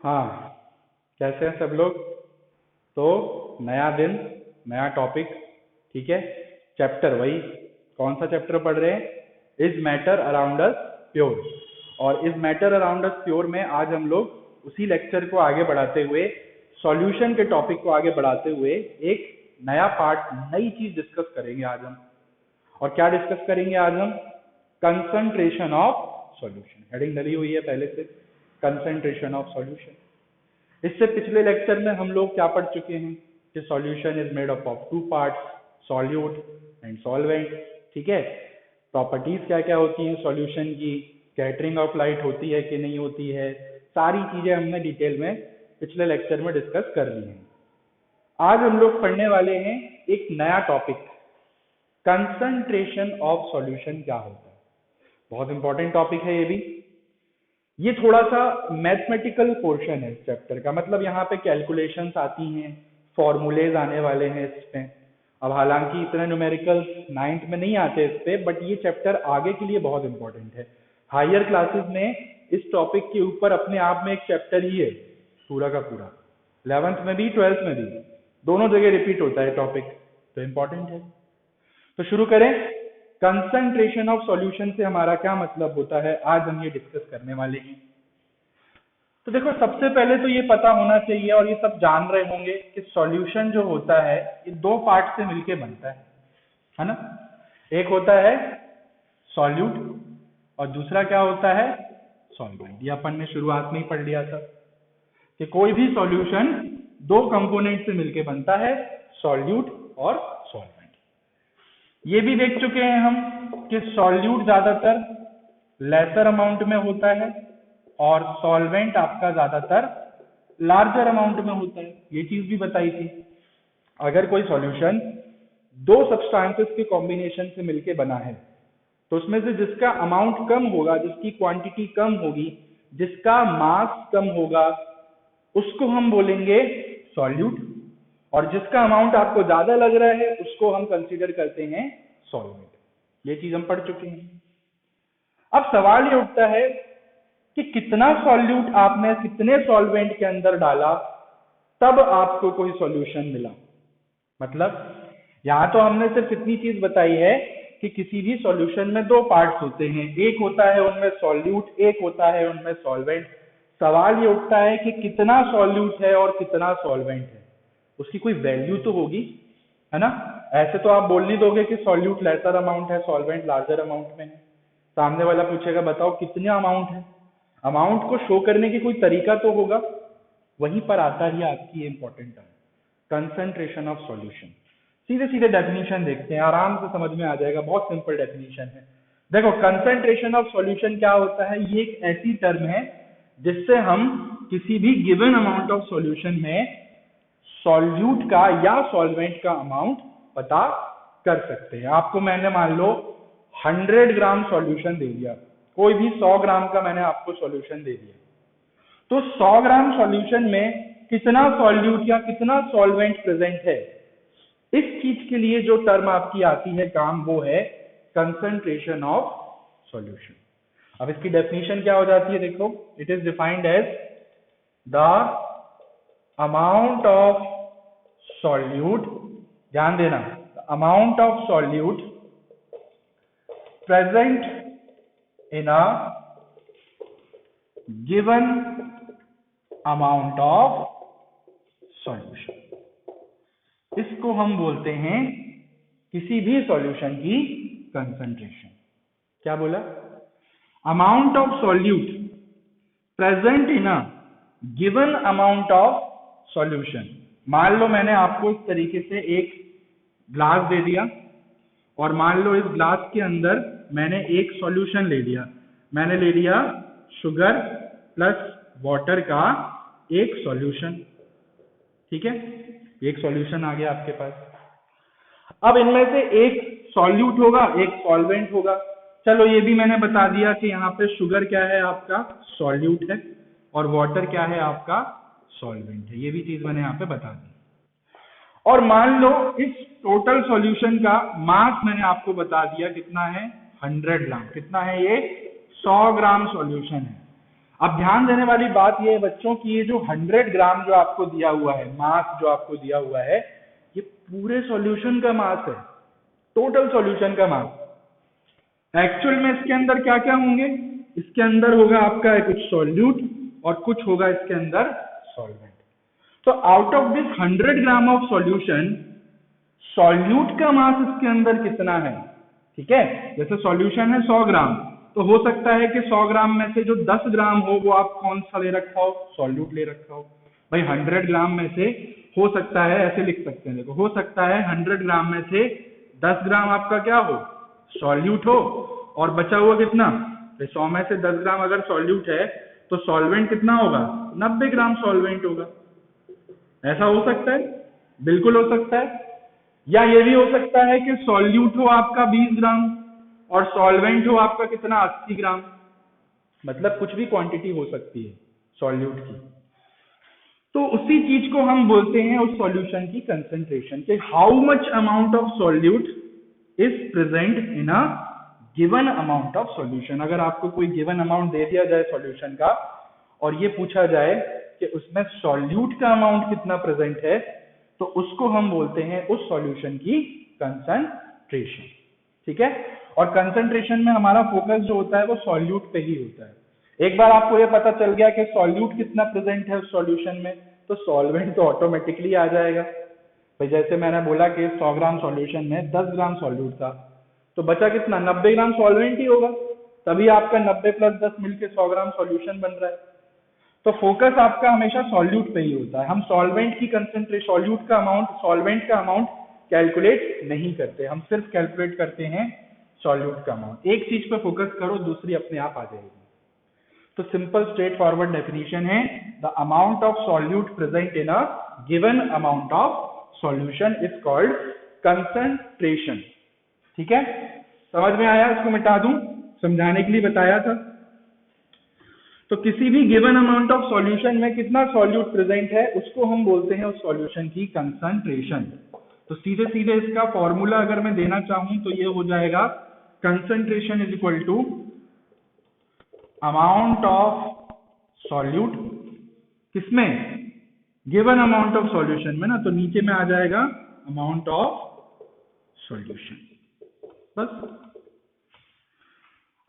हाँ, कैसे हैं सब लोग। तो नया दिन, नया टॉपिक, ठीक है। चैप्टर वही, कौन सा चैप्टर पढ़ रहे हैं? Is matter around us pure. और is matter around us pure में आज हम लोग उसी लेक्चर को आगे बढ़ाते हुए, सॉल्यूशन के टॉपिक को आगे बढ़ाते हुए एक नया पार्ट, नई चीज डिस्कस करेंगे आज हम। और क्या डिस्कस करेंगे आज हम? Concentration of solution. हेडिंग डली हुई है पहले से, कंसंट्रेशन ऑफ सॉल्यूशन। इससे पिछले लेक्चर में हम लोग क्या पढ़ चुके हैं कि solution is made up of two parts, solute and solvent. ठीक है, प्रॉपर्टीज क्या क्या होती हैं सॉल्यूशन की, स्कैटरिंग ऑफ लाइट होती है कि नहीं होती है, सारी चीजें हमने डिटेल में पिछले लेक्चर में डिस्कस कर ली हैं। आज हम लोग पढ़ने वाले हैं एक नया टॉपिक, कंसंट्रेशन ऑफ सॉल्यूशन क्या होता है। बहुत इंपॉर्टेंट टॉपिक है ये भी। ये थोड़ा सा मैथमेटिकल पोर्शन है इस चैप्टर का, मतलब यहाँ पे कैलकुलेशंस आती हैं, फॉर्मूलेज आने वाले हैं इसमें। अब हालांकि इतने न्यूमेरिकल 9th में नहीं आते इस पे, बट ये चैप्टर आगे के लिए बहुत इंपॉर्टेंट है। हायर क्लासेस में इस टॉपिक के ऊपर अपने आप में एक चैप्टर ही है पूरा का पूरा। 11th में भी 12th में भी दोनों जगह रिपीट होता है टॉपिक, तो इंपॉर्टेंट है। तो शुरू करें। कंसंट्रेशन ऑफ सॉल्यूशन से हमारा क्या मतलब होता है, आज हम ये डिस्कस करने वाले हैं। तो देखो, सबसे पहले तो ये पता होना चाहिए और ये सब जान रहे होंगे कि सॉल्यूशन जो होता है ये दो पार्ट से मिलके बनता है ना। एक होता है सॉल्यूट और दूसरा क्या होता है? सॉल्वेंट। ये अपन ने शुरुआत में ही पढ़ लिया था कि कोई भी सॉल्यूशन दो कंपोनेंट से मिलके बनता है, सॉल्यूट और सॉल्वेंट। ये भी देख चुके हैं हम कि सॉल्यूट ज्यादातर लेसर अमाउंट में होता है और सॉल्वेंट आपका ज्यादातर लार्जर अमाउंट में होता है। ये चीज भी बताई थी। अगर कोई सॉल्यूशन दो सब्सटेंसेस के कॉम्बिनेशन से मिलके बना है तो उसमें से जिसका अमाउंट कम होगा, जिसकी क्वांटिटी कम होगी, जिसका मास कम होगा, उसको हम बोलेंगे सॉल्यूट, और जिसका अमाउंट आपको ज्यादा लग रहा है उसको हम कंसीडर करते हैं सॉल्वेंट। ये चीज हम पढ़ चुके हैं। अब सवाल ये उठता है कि कितना सॉल्यूट आपने कितने सॉल्वेंट के अंदर डाला तब आपको कोई सॉल्यूशन मिला। मतलब यहां तो हमने सिर्फ इतनी चीज बताई है कि किसी भी सॉल्यूशन में दो पार्ट्स होते हैं, एक होता है उनमें सॉल्यूट, एक होता है उनमें सॉल्वेंट। सवाल ये उठता है कि कितना सॉल्यूट है और कितना सॉल्वेंट है, उसकी कोई वैल्यू तो होगी, है ना। ऐसे तो आप बोल नहीं दोगे कि सॉल्यूट लेसर अमाउंट है, सॉल्वेंट लार्जर अमाउंट में है। सामने वाला पूछेगा बताओ कितना अमाउंट है। अमाउंट को शो करने की कोई तरीका तो होगा। वहीं पर आता ही आपकी important term, concentration of solution. सीधे सीधे डेफिनेशन देखते हैं, आराम से समझ में आ जाएगा। बहुत सिंपल डेफिनेशन है। देखो, कंसंट्रेशन ऑफ सॉल्यूशन क्या होता है? ये एक ऐसी टर्म है जिससे हम किसी भी गिवन अमाउंट ऑफ सॉल्यूशन में सॉल्यूट का या सॉल्वेंट का अमाउंट पता कर सकते हैं। आपको मैंने मान लो 100 ग्राम सॉल्यूशन दे दिया, कोई भी 100 ग्राम का मैंने आपको सॉल्यूशन दे दिया, तो 100 ग्राम सॉल्यूशन में कितना सॉल्यूट या कितना सॉल्वेंट प्रेजेंट है, इस चीज के लिए जो टर्म आपकी आती है काम, वो है कंसंट्रेशन ऑफ सॉल्यूशन। अब इसकी डेफिनेशन क्या हो जाती है? देखो, it is defined as the amount of solute, ध्यान देना, amount of solute present in a given amount of solution. इसको हम बोलते हैं किसी भी सॉल्यूशन की कंसंट्रेशन। क्या बोला? Amount of solute present in a given amount of solution. मान लो मैंने आपको इस तरीके से एक ग्लास दे दिया और मान लो इस ग्लास के अंदर मैंने एक सॉल्यूशन ले लिया। मैंने ले लिया शुगर प्लस वाटर का एक सॉल्यूशन। ठीक है, एक सॉल्यूशन आ गया आपके पास। अब इनमें से एक सॉल्यूट होगा, एक सॉल्वेंट होगा। चलो, ये भी मैंने बता दिया कि यहाँ पे शुगर क्या है आपका? सॉल्यूट है, और वाटर क्या है आपका? सॉल्वेंट है। ये भी चीज मैंने यहाँ पे बता दी। और मान लो इस टोटल सॉल्यूशन का मास मैंने आपको बता दिया कितना है? 100 ग्राम। कितना है ये? 100 ग्राम सॉल्यूशन है। अब ध्यान देने वाली बात ये है बच्चों की, ये जो 100 ग्राम जो आपको दिया हुआ है, मास जो आपको दिया हुआ है, ये पूरे सॉल्यूशन का मास है, टोटल सॉल्यूशन का मास। एक्चुअल में इसके अंदर क्या क्या होंगे, इसके अंदर होगा आपका कुछ सॉल्यूट और कुछ होगा इसके अंदर सॉल्वेंट। तो out of this 100 gram of solution, solute का मास इसके अंदर कितना है, ठीक है। जैसे सॉल्यूशन है 100 ग्राम, तो हो सकता है कि 100 ग्राम में से जो 10 ग्राम हो वो आप कौन सा ले रखा हो, सॉल्यूट ले रखा हो। भाई 100 ग्राम में से हो सकता है, ऐसे लिख सकते हैं, देखो, हो सकता है 100 ग्राम में से 10 ग्राम आपका क्या हो, सॉल्यूट हो, और बचा हुआ कितना, 100 में से 10 ग्राम अगर सॉल्यूट है तो सॉल्वेंट कितना होगा, 90 ग्राम सॉल्वेंट होगा। ऐसा हो सकता है, बिल्कुल हो सकता है। या ये भी हो सकता है कि सॉल्यूट हो आपका 20 ग्राम और सॉल्वेंट हो आपका कितना, 80 ग्राम। मतलब कुछ भी क्वांटिटी हो सकती है सॉल्यूट की। तो उसी चीज को हम बोलते हैं उस सॉल्यूशन की कंसंट्रेशन, कि how much amount of solute is present in a given amount of solution. अगर आपको कोई गिवन अमाउंट दे दिया जाए सॉल्यूशन का और ये पूछा जाए कि उसमें सॉल्यूट का अमाउंट कितना प्रेजेंट है, तो उसको हम बोलते हैं उस सॉल्यूशन की कंसंट्रेशन, ठीक है। और कंसंट्रेशन में हमारा फोकस जो होता है वो सॉल्यूट पे ही होता है। एक बार आपको ये पता चल गया कि सॉल्यूट कितना प्रेजेंट है उस सॉल्यूशन में, तो सॉल्वेंट तो ऑटोमेटिकली आ जाएगा। भाई जैसे मैंने बोला कि 100 ग्राम सॉल्यूशन में 10 ग्राम सॉल्यूट था, तो बचा कितना, 90 ग्राम सॉल्वेंट ही होगा, तभी आपका 90 प्लस 10 मिलके 100 ग्राम सॉल्यूशन बन रहा है। तो फोकस आपका हमेशा सॉल्यूट पे ही होता है। हम सॉल्वेंट की कंसंट्रेशन, सॉल्यूट का अमाउंट, सॉल्वेंट का अमाउंट कैलकुलेट नहीं करते, हम सिर्फ कैलकुलेट करते हैं सॉल्यूट का अमाउंट। एक चीज पे फोकस करो, दूसरी अपने आप आ जाएगी। तो सिंपल स्ट्रेट फॉरवर्ड डेफिनेशन है, the amount of solute present in a given amount of solution is called concentration, ठीक है। समझ में आया, इसको मिटा दूं, समझाने के लिए बताया था। तो किसी भी गिवन अमाउंट ऑफ सॉल्यूशन में कितना सॉल्यूट प्रेजेंट है उसको हम बोलते हैं उस सॉल्यूशन की कंसंट्रेशन। तो सीधे सीधे इसका फॉर्मूला अगर मैं देना चाहूं तो ये हो जाएगा, concentration is equal to amount of solute, किसमें, गिवन अमाउंट ऑफ सॉल्यूशन में ना, तो नीचे में आ जाएगा अमाउंट ऑफ सॉल्यूशन। बस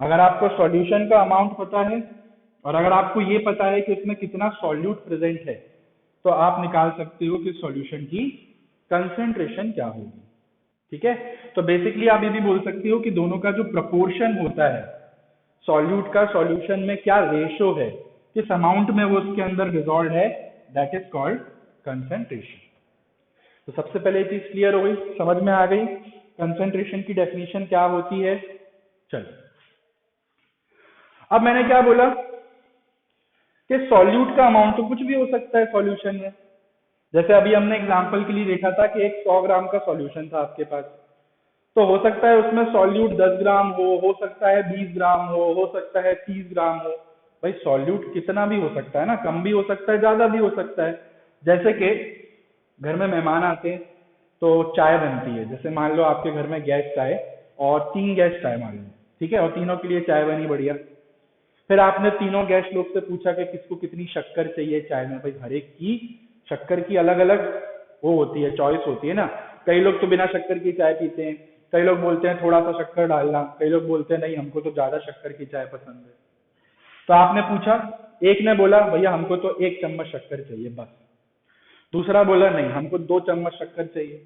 अगर आपको सॉल्यूशन का अमाउंट पता है और अगर आपको ये पता है कि इसमें कितना सॉल्यूट प्रेजेंट है, तो आप निकाल सकते हो कि सॉल्यूशन की कंसंट्रेशन क्या होगी, ठीक है। तो बेसिकली आप ये भी बोल सकते हो कि दोनों का जो प्रपोर्शन होता है, सॉल्यूट का सॉल्यूशन में क्या रेशो है, किस अमाउंट में वो उसके अंदर डिसॉल्व है, दैट इज कॉल्ड कंसंट्रेशन। तो सबसे पहले ये चीज क्लियर हो गई, समझ में आ गई कंसंट्रेशन की डेफिनेशन क्या होती है। चलो अब मैंने क्या बोला कि सॉल्यूट का अमाउंट तो कुछ भी हो सकता है सॉल्यूशन में। जैसे अभी हमने एग्जांपल के लिए देखा था कि एक 100 ग्राम का सॉल्यूशन था आपके पास, तो हो सकता है उसमें सॉल्यूट 10 ग्राम हो सकता है 20 ग्राम हो सकता है 30 ग्राम हो। भाई सॉल्यूट कितना भी हो सकता है ना, कम भी हो सकता है, ज्यादा भी हो सकता है। जैसे कि घर में मेहमान आते हैं तो चाय बनती है, जैसे मान लो आपके घर में गेस्ट आए और 3 गेस्ट आए मान लो, ठीक है, और तीनों के लिए चाय बनी बढ़िया। फिर आपने तीनों गेस्ट लोग से पूछा कि किसको कितनी शक्कर चाहिए चाय में। भाई हर एक की शक्कर की अलग अलग वो होती है, चॉइस होती है ना। कई लोग तो बिना शक्कर की चाय पीते हैं, कई लोग बोलते हैं थोड़ा सा शक्कर डालना, कई लोग बोलते हैं नहीं हमको तो ज्यादा शक्कर की चाय पसंद है। तो आपने पूछा, एक ने बोला भैया हमको तो 1 चम्मच शक्कर चाहिए बस, दूसरा बोला नहीं हमको 2 चम्मच शक्कर चाहिए,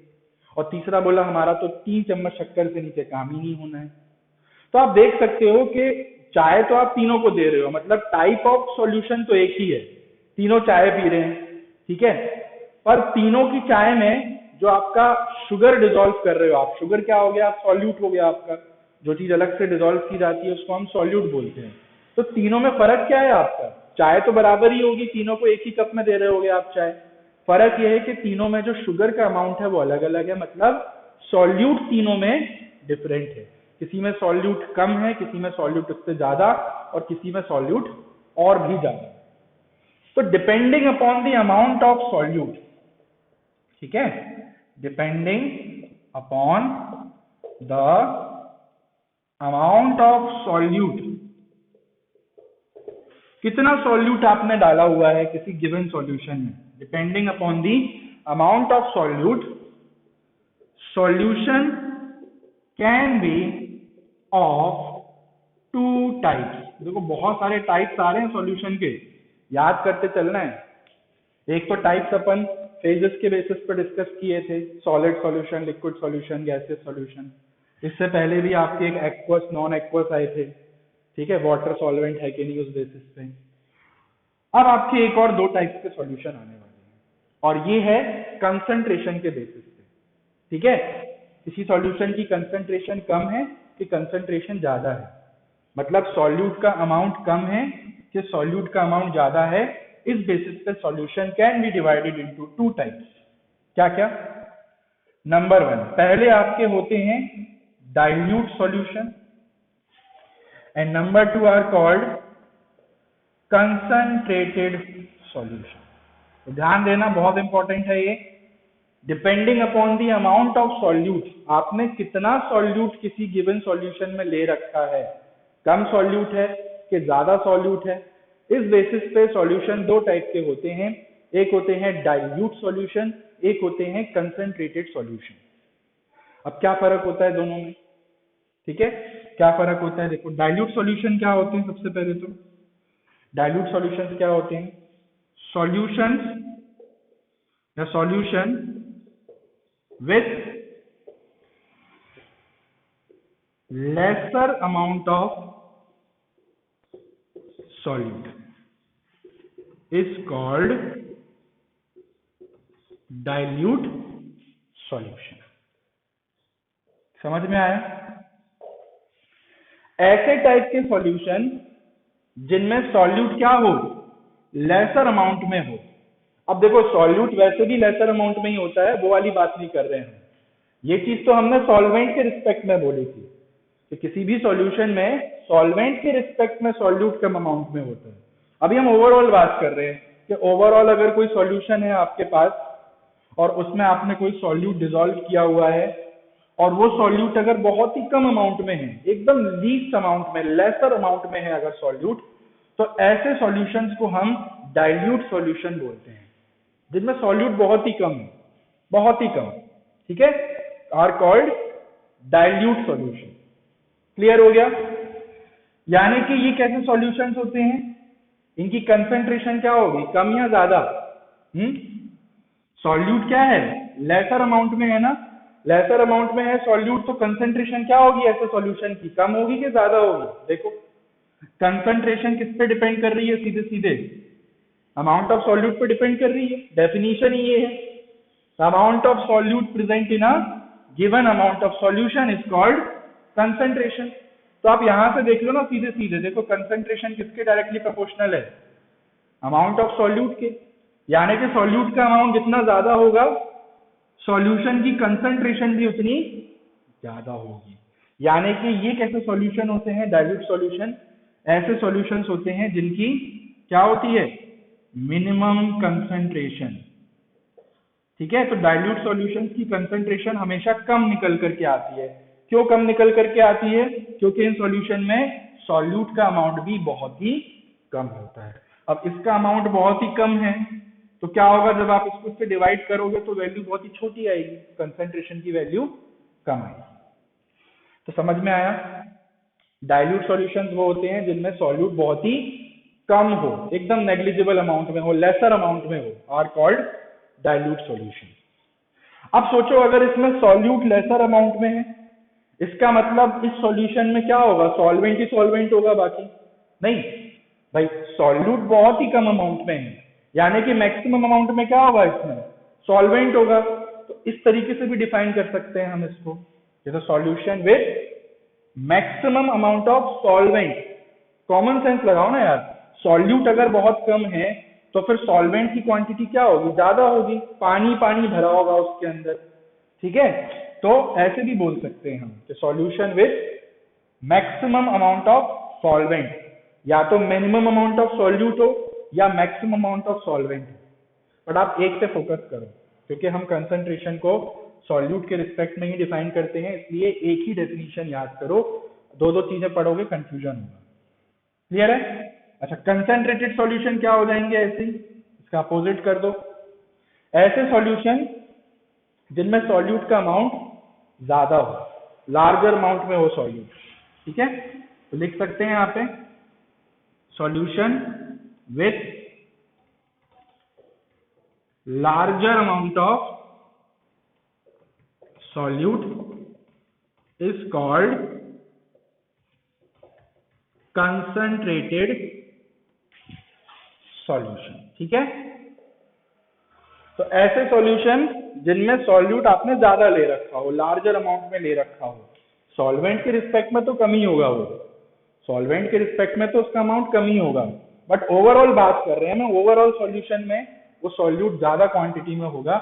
और तीसरा बोला हमारा तो 3 चम्मच शक्कर से नीचे काम ही नहीं होना है। तो आप देख सकते हो कि चाय तो आप तीनों को दे रहे हो, मतलब टाइप ऑफ सॉल्यूशन तो एक ही है, तीनों चाय पी रहे हैं, ठीक है। पर तीनों की चाय में जो आपका शुगर डिसॉल्व कर रहे हो आप, शुगर क्या हो गया, आप सॉल्यूट हो गया आपका, जो चीज अलग से डिसॉल्व की जाती है उसको हम सॉल्यूट बोलते हैं। तो तीनों में फर्क क्या है आपका, चाय तो बराबर ही होगी, तीनों को एक ही कप में दे रहे होगे आप चाय। फर्क यह है कि तीनों में जो शुगर का अमाउंट है वो अलग अलग है, मतलब सॉल्यूट तीनों में डिफरेंट है। किसी में सॉल्यूट कम है, किसी में सॉल्यूट उससे ज्यादा, और किसी में सॉल्यूट और भी ज्यादा। तो depending upon the amount of solute, ठीक है, depending upon the amount of solute, कितना सॉल्यूट आपने डाला हुआ है किसी गिवन सॉल्यूशन में, depending upon the amount of solute, solution can B of two types. देखो बहुत सारे टाइप्स आ रहे हैं सॉल्यूशन के, याद करते चलना है। एक तो टाइप्स अपन फेजेस के बेसिस पर डिस्कस किए थे, solid solution, liquid solution, gaseous solution. इससे पहले भी आपके एक एक्वस, नॉन एक्वस आए थे, ठीक है, वाटर सॉल्वेंट है कि नहीं उस बेसिस पे। अब आपके एक और दो टाइप्स के सॉल्यूशन आने वाले हैं, और ये है कंसंट्रेशन के बेसिस पे, ठीक है। किसी सॉल्यूशन की कंसंट्रेशन कम है कि कंसंट्रेशन ज्यादा है, मतलब सॉल्यूट का अमाउंट कम है कि सॉल्यूट का अमाउंट ज्यादा है, इस बेसिस पे solution can be divided into two types. क्या क्या? नंबर वन, पहले आपके होते हैं dilute solution, and number two are called concentrated solution. तो ध्यान देना, बहुत इंपॉर्टेंट है ये। Depending upon the amount of solute, आपने कितना सॉल्यूट किसी गिवन सॉल्यूशन में ले रखा है, कम सॉल्यूट है कि ज्यादा सॉल्यूट है, इस बेसिस पे सॉल्यूशन दो टाइप के होते हैं। एक होते हैं डाइल्यूट सॉल्यूशन, एक होते हैं कंसंट्रेटेड सॉल्यूशन। अब क्या फर्क होता है दोनों में, ठीक है, क्या फर्क होता है? देखो डाइल्यूट सॉल्यूशन क्या होते हैं, सबसे पहले तो डाइल्यूट सॉल्यूशंस क्या होते हैं? सॉल्यूशंस या solution with lesser amount of solute is called dilute solution। समझ में आया? ऐसे टाइप के सॉल्यूशन जिनमें सॉल्यूट क्या हो, लेसर अमाउंट में हो। अब देखो सॉल्यूट वैसे भी लेसर अमाउंट में ही होता है, वो वाली बात नहीं कर रहे हैं। ये चीज तो हमने सॉल्वेंट के रिस्पेक्ट में बोली थी कि किसी भी सॉल्यूशन में सॉल्वेंट के रिस्पेक्ट में सॉल्यूट कम अमाउंट में होता है। अभी हम ओवरऑल बात कर रहे हैं कि ओवरऑल अगर कोई सॉल्यूशन है आपके पास और उसमें आपने कोई सॉल्यूट डिसॉल्व किया हुआ है, और वो सॉल्यूट अगर बहुत ही कम अमाउंट में है, एकदम लीस्ट अमाउंट में, लेसर अमाउंट में है अगर सॉल्यूट, तो ऐसे सॉल्यूशंस को हम डाइल्यूट सॉल्यूशन बोलते हैं, जिनमें सॉल्यूट बहुत ही कम है, बहुत ही कम, ठीक है, are called dilute solution. Clear हो गया? यानी कि ये कैसे सॉल्यूशंस होते हैं, इनकी कंसंट्रेशन क्या होगी, कम या ज्यादा? सॉल्यूट क्या है, लेसर अमाउंट में है ना, लेसर अमाउंट में है सॉल्यूट, तो कंसंट्रेशन क्या होगी ऐसे सॉल्यूशन की, कम होगी कि ज्यादा होगी? देखो कंसंट्रेशन किस पे डिपेंड कर रही है, सीधे सीधे अमाउंट ऑफ सॉल्यूट पे डिपेंड कर रही है। डेफिनेशन ही ये है, amount of solute present in a given amount of solution is called concentration. तो आप यहां से देख लो ना, सीधे सीधे देखो कंसंट्रेशन किसके डायरेक्टली प्रोपोर्शनल है, अमाउंट ऑफ सॉल्यूट के। यानी कि सॉल्यूट का अमाउंट जितना ज्यादा होगा, सॉल्यूशन की कंसंट्रेशन भी उतनी ज्यादा होगी। यानी कि ये कैसे सॉल्यूशन होते हैं, डाइल्यूट सॉल्यूशन, ऐसे सॉल्यूशंस होते हैं जिनकी क्या होती है, मिनिमम कंसंट्रेशन, ठीक है। तो डाइल्यूट सॉल्यूशंस की कंसंट्रेशन हमेशा कम निकल करके आती है। क्यों कम निकल करके आती है? क्योंकि इन सॉल्यूशन में सॉल्यूट का अमाउंट भी बहुत ही कम होता है। अब इसका अमाउंट बहुत ही कम है, तो क्या होगा, जब आप इसको इससे डिवाइड करोगे तो वैल्यू बहुत ही छोटी आएगी, कंसंट्रेशन की वैल्यू कम आएगी। तो समझ में आया? डाइल्यूट सॉल्यूशंस वो होते हैं जिनमें सॉल्यूट बहुत ही कम हो, एकदम नेग्लिजिबल अमाउंट में हो, लेसर अमाउंट में हो, आर कॉल्ड डाइल्यूट सॉल्यूशन। अब सोचो अगर इसमें सॉल्यूट लेसर अमाउंट में है, इसका मतलब इस सॉल्यूशन में क्या होगा, सॉल्वेंट ही सॉल्वेंट होगा, बाकी नहीं भाई, सॉल्यूट बहुत ही कम अमाउंट में है, यानी कि मैक्सिमम अमाउंट में क्या होगा, इसमें सॉल्वेंट होगा। तो इस तरीके से भी डिफाइन कर सकते हैं हम इसको, जैसे solution with maximum amount of solvent. Common sense लगाओ ना यार, सॉल्यूट अगर बहुत कम है तो फिर सॉल्वेंट की क्वांटिटी क्या होगी, ज्यादा होगी, पानी पानी भरा होगा उसके अंदर, ठीक है। तो ऐसे भी बोल सकते हैं हम कि solution with maximum amount of solvent, या तो मिनिमम अमाउंट ऑफ सॉल्यूट हो या मैक्सिमम अमाउंट ऑफ सॉल्वेंट हो। बट आप एक पे फोकस करो, क्योंकि हम कंसंट्रेशन को सॉल्यूट के रिस्पेक्ट में ही डिफाइन करते हैं, इसलिए एक ही डेफिनेशन याद करो, दो दो चीजें पढ़ोगे कंफ्यूजन होगा। क्लियर है? अच्छा, कंसंट्रेटेड सॉल्यूशन क्या हो जाएंगे ऐसे ही, इसका अपोजिट कर दो। ऐसे सॉल्यूशन जिनमें सॉल्यूट का अमाउंट ज्यादा हो, लार्जर अमाउंट में हो सॉल्यूट, ठीक है। तो लिख सकते हैं यहाँ पे solution with larger amount of solute is called concentrated solution, ठीक है। तो ऐसे सॉल्यूशन जिनमें सॉल्यूट आपने ज्यादा ले रखा हो, लार्जर अमाउंट में ले रखा हो, सॉल्वेंट के रिस्पेक्ट में तो कम ही होगा, वो सॉल्वेंट के रिस्पेक्ट में तो उसका अमाउंट कम ही होगा, बट ओवरऑल बात कर रहे हैं ना, ओवरऑल सॉल्यूशन में वो सॉल्यूट ज्यादा क्वांटिटी में होगा,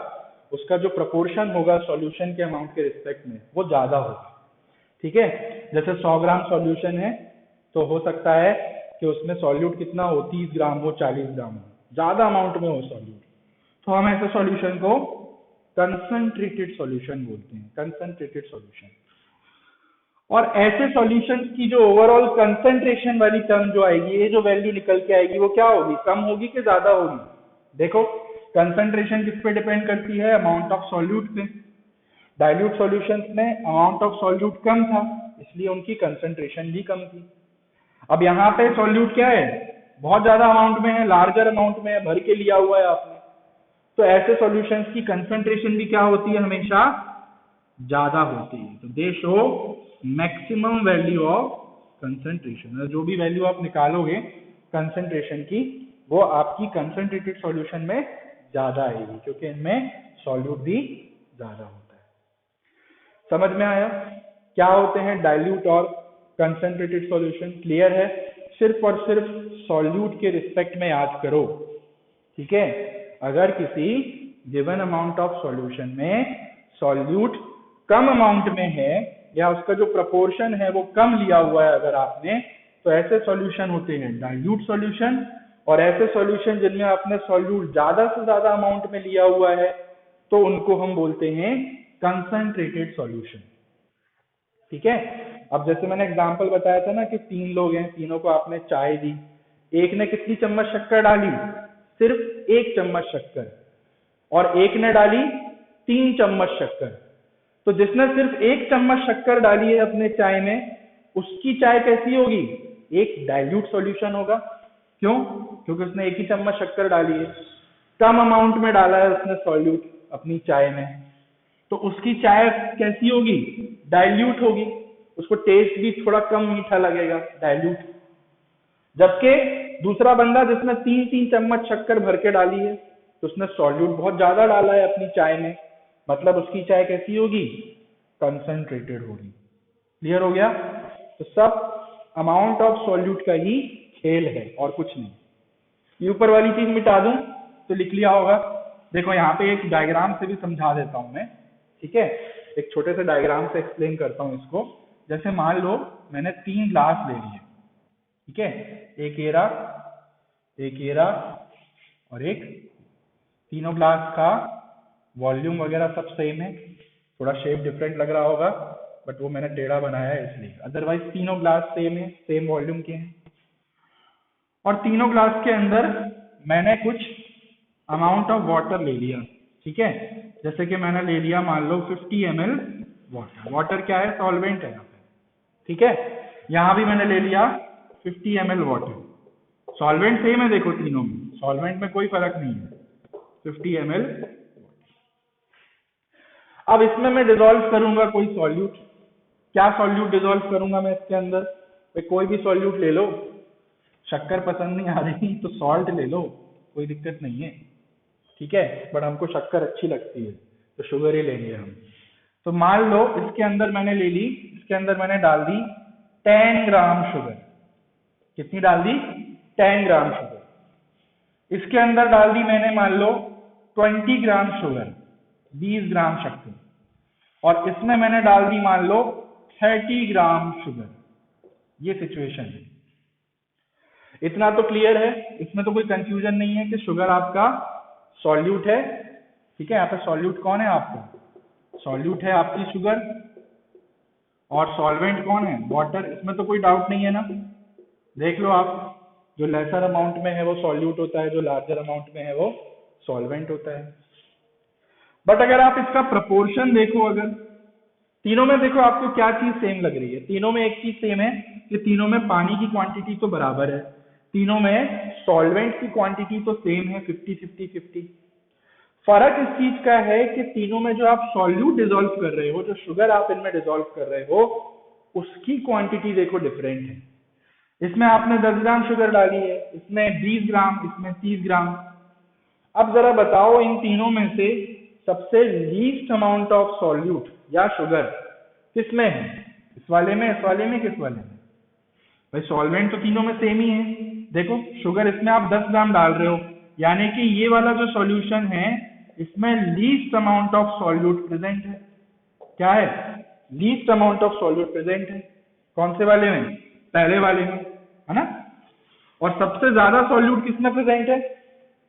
उसका जो प्रपोर्शन होगा सॉल्यूशन के अमाउंट के रिस्पेक्ट में वो ज्यादा होगा, ठीक है। जैसे 100 ग्राम सॉल्यूशन है तो हो सकता है कि उसमें सॉल्यूट कितना हो, 30 ग्राम हो, 40 ग्राम हो, ज्यादा अमाउंट में हो सॉल्यूट, तो हम ऐसे सॉल्यूशन को कंसंट्रेटेड सॉल्यूशन बोलते हैं, कंसंट्रेटेड सॉल्यूशन। और ऐसे सॉल्यूशंस की जो ओवरऑल कंसंट्रेशन वाली टर्म जो आएगी, ये जो वैल्यू निकल के आएगी वो क्या होगी, कम होगी कि ज्यादा होगी। देखो कंसंट्रेशन किस पे डिपेंड करती है, अमाउंट ऑफ सॉल्यूट पे। डाइल्यूट सॉल्यूशंस में अमाउंट ऑफ सॉल्यूट कम था, इसलिए उनकी कंसंट्रेशन भी कम थी। अब यहाँ पे सॉल्यूट क्या है, बहुत ज्यादा अमाउंट में है, लार्जर अमाउंट में है, भर के लिया हुआ है आपने, तो ऐसे सॉल्यूशंस की कंसंट्रेशन भी क्या होती है, हमेशा ज्यादा होती है। तो दे show maximum value of concentration, जो भी वैल्यू आप निकालोगे कंसंट्रेशन की, वो आपकी कंसंट्रेटेड सॉल्यूशन में ज्यादा आएगी, क्योंकि इनमें सॉल्यूट भी ज्यादा होता है। समझ में आया क्या होते हैं डाइल्यूट और कंसंट्रेटेड सॉल्यूशन, क्लियर है। सिर्फ और सिर्फ सॉल्यूट के रिस्पेक्ट में याद करो, ठीक है। अगर किसी गिवन अमाउंट ऑफ सॉल्यूशन में सॉल्यूट कम अमाउंट में है या उसका जो प्रपोर्शन है वो कम लिया हुआ है अगर आपने, तो ऐसे सॉल्यूशन होते हैं डाइल्यूट सॉल्यूशन। और ऐसे सॉल्यूशन जिनमें आपने सॉल्यूट ज्यादा से ज्यादा अमाउंट में लिया हुआ है तो उनको हम बोलते हैं कंसंट्रेटेड सॉल्यूशन, ठीक है। अब जैसे मैंने एग्जांपल बताया था ना कि 3 लोग हैं, तीनों को आपने चाय दी, एक ने कितनी चम्मच शक्कर डाली, सिर्फ 1 चम्मच शक्कर, और एक ने डाली 3 चम्मच शक्कर। तो जिसने सिर्फ 1 चम्मच शक्कर डाली है अपने चाय में, उसकी चाय कैसी होगी, एक डाइल्यूट सॉल्यूशन होगा। क्यों, क्योंकि उसने 1 ही चम्मच शक्कर डाली है, कम अमाउंट में डाला है उसने सॉल्यूट अपनी चाय में, तो उसकी चाय कैसी होगी, डाइल्यूट होगी, उसको टेस्ट भी थोड़ा कम मीठा लगेगा, डाइल्यूट। जबकि दूसरा बंदा जिसने 3-3 चम्मच शक्कर भर के डाली है, तो उसने सॉल्यूट बहुत ज्यादा डाला है अपनी चाय में, मतलब उसकी चाय कैसी होगी, कंसंट्रेटेड होगी। क्लियर हो गया। तो सब अमाउंट ऑफ सॉल्यूट का ही खेल है और कुछ नहीं। ये ऊपर वाली चीज मिटा दूं तो लिख लिया होगा। देखो यहाँ पे एक डायग्राम से भी समझा देता हूं मैं, ठीक है। एक छोटे से डायग्राम से एक्सप्लेन करता हूं इसको। जैसे मान लो मैंने 3 ग्लास ले लिए, ठीक है, एक ये रहा और एक, तीनों ग्लास का वॉल्यूम वगैरह सब सेम है, थोड़ा शेप डिफरेंट लग रहा होगा बट वो मैंने टेढ़ा बनाया है इसलिए, अदरवाइज तीनों ग्लास सेम है, सेम वॉल्यूम के हैं। और तीनों ग्लास के अंदर मैंने कुछ अमाउंट ऑफ वाटर ले लिया, ठीक है। जैसे कि मैंने ले लिया मान लो 50 ml वाटर। वाटर क्या है, सॉल्वेंट है यहाँ पे, ठीक है। यहाँ भी मैंने ले लिया 50 ml वाटर, सॉल्वेंट सेम है, देखो तीनों में सॉल्वेंट में कोई फर्क नहीं है, 50 ml। अब इसमें मैं डिसॉल्व करूंगा कोई सॉल्यूट, क्या सॉल्यूट डिसॉल्व करूंगा मैं इसके अंदर, कोई भी सॉल्यूट ले लो, शक्कर पसंद नहीं आ रही तो सॉल्ट ले लो, कोई दिक्कत नहीं है, ठीक है। बट हमको शक्कर अच्छी लगती है तो शुगर ही लेंगे हम। तो मान लो इसके अंदर मैंने ले ली, इसके अंदर मैंने डाल दी 10 ग्राम शुगर। कितनी डाल दी, 10 ग्राम शुगर। इसके अंदर डाल दी मैंने मान लो 20 ग्राम शुगर, 20 ग्राम शक्कर। और इसमें मैंने डाल दी मान लो 30 ग्राम शुगर। ये सिचुएशन है। इतना तो क्लियर है, इसमें तो कोई कंफ्यूजन नहीं है कि शुगर आपका सॉल्यूट है, ठीक है। यहाँ पे सॉल्यूट कौन है आपका, सॉल्यूट है आपकी शुगर, और सॉल्वेंट कौन है, वाटर। इसमें तो कोई डाउट नहीं है ना, देख लो आप। जो लेसर अमाउंट में है वो सॉल्यूट होता है, जो लार्जर अमाउंट में है वो सॉल्वेंट होता है। बट अगर आप इसका प्रपोर्शन देखो, अगर तीनों में देखो आपको क्या चीज सेम लग रही है, तीनों में एक चीज सेम है कि तीनों में पानी की क्वांटिटी तो बराबर है, तीनों में सॉल्वेंट की क्वांटिटी तो सेम है 50-50-50। फर्क इस चीज का है कि तीनों में जो आप सॉल्यूट डिसॉल्व कर रहे हो, जो शुगर आप इनमें डिसॉल्व कर रहे हो, उसकी क्वांटिटी देखो डिफरेंट है। इसमें आपने 10 ग्राम शुगर डाली है, इसमें 20 ग्राम, इसमें 30 ग्राम। अब जरा बताओ इन तीनों में से सबसे लीस्ट अमाउंट ऑफ सॉल्यूट या शुगर किस में है, इस वाले में, इस वाले में, किस वाले में? भाई सॉल्वेंट तो तीनों में सेम ही है। देखो शुगर इसमें आप 10 ग्राम डाल रहे हो, यानी कि ये वाला जो सॉल्यूशन है इसमें least amount of solute present है। क्या है? Least amount of solute present है। कौन से वाले में? पहले वाले में, है ना। और सबसे ज्यादा सॉल्यूट किसमें प्रेजेंट है?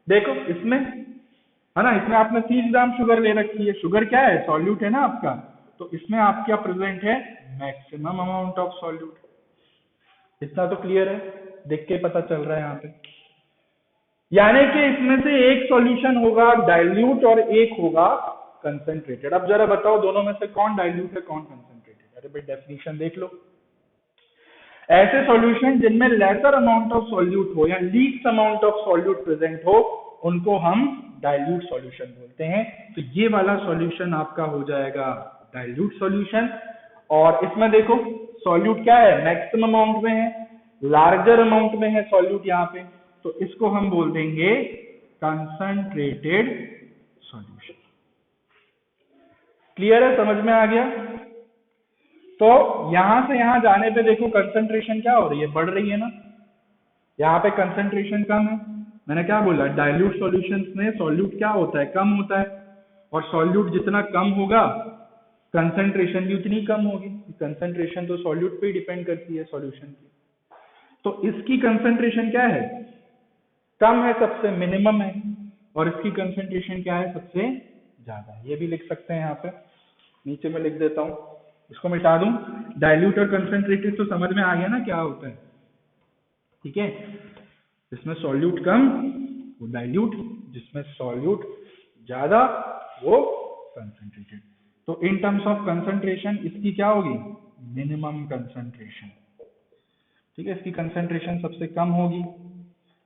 देखो इसमें, है ना। इसमें आपने 30 ग्राम शुगर ले रखी है, शुगर क्या है? सॉल्यूट है ना आपका। तो इसमें आप क्या प्रेजेंट है? Maximum amount of solute. इतना तो क्लियर है, देख के पता चल रहा है यहाँ पे। यानी कि इसमें से एक सॉल्यूशन होगा डाइल्यूट और एक होगा कंसंट्रेटेड। अब जरा बताओ दोनों में से कौन डाइल्यूट है, कौन कंसंट्रेटेड? अरे भाई डेफिनेशन देख लो। ऐसे सॉल्यूशन जिनमें लेसर अमाउंट ऑफ सॉल्यूट हो या least amount of solute present हो, उनको हम डाइल्यूट सॉल्यूशन बोलते हैं। तो ये वाला सॉल्यूशन आपका हो जाएगा डाइल्यूट सॉल्यूशन। और इसमें देखो सॉल्यूट क्या है? मैक्सिमम अमाउंट में है, लार्जर अमाउंट में है सॉल्यूट यहाँ पे, तो इसको हम बोल देंगे कंसंट्रेटेड सॉल्यूशन। क्लियर है? समझ में आ गया? तो यहां से यहां जाने पे देखो कंसंट्रेशन क्या हो रही है? बढ़ रही है ना। यहाँ पे कंसंट्रेशन कम है। मैंने क्या बोला? डाइल्यूट सॉल्यूशंस में सॉल्यूट क्या होता है? कम होता है। और सॉल्यूट जितना कम होगा कंसंट्रेशन भी उतनी कम होगी। कंसंट्रेशन तो सॉल्यूट पे ही डिपेंड करती है सॉल्यूशन की। तो इसकी कंसंट्रेशन क्या है? कम है, सबसे मिनिमम है। और इसकी कंसंट्रेशन क्या है? सबसे ज्यादा है। ये भी लिख सकते हैं यहाँ पे, नीचे में लिख देता हूँ, इसको मिटा दूं। डाइल्यूट और कंसंट्रेटेड तो समझ में आ गया ना क्या होता है, ठीक है। जिसमें सॉल्यूट कम वो डाइल्यूट, जिसमें सॉल्यूट ज्यादा वो कंसंट्रेटेड। तो इन टर्म्स ऑफ कंसंट्रेशन इसकी क्या होगी? मिनिमम कंसंट्रेशन, ठीक है। इसकी कंसंट्रेशन सबसे कम होगी,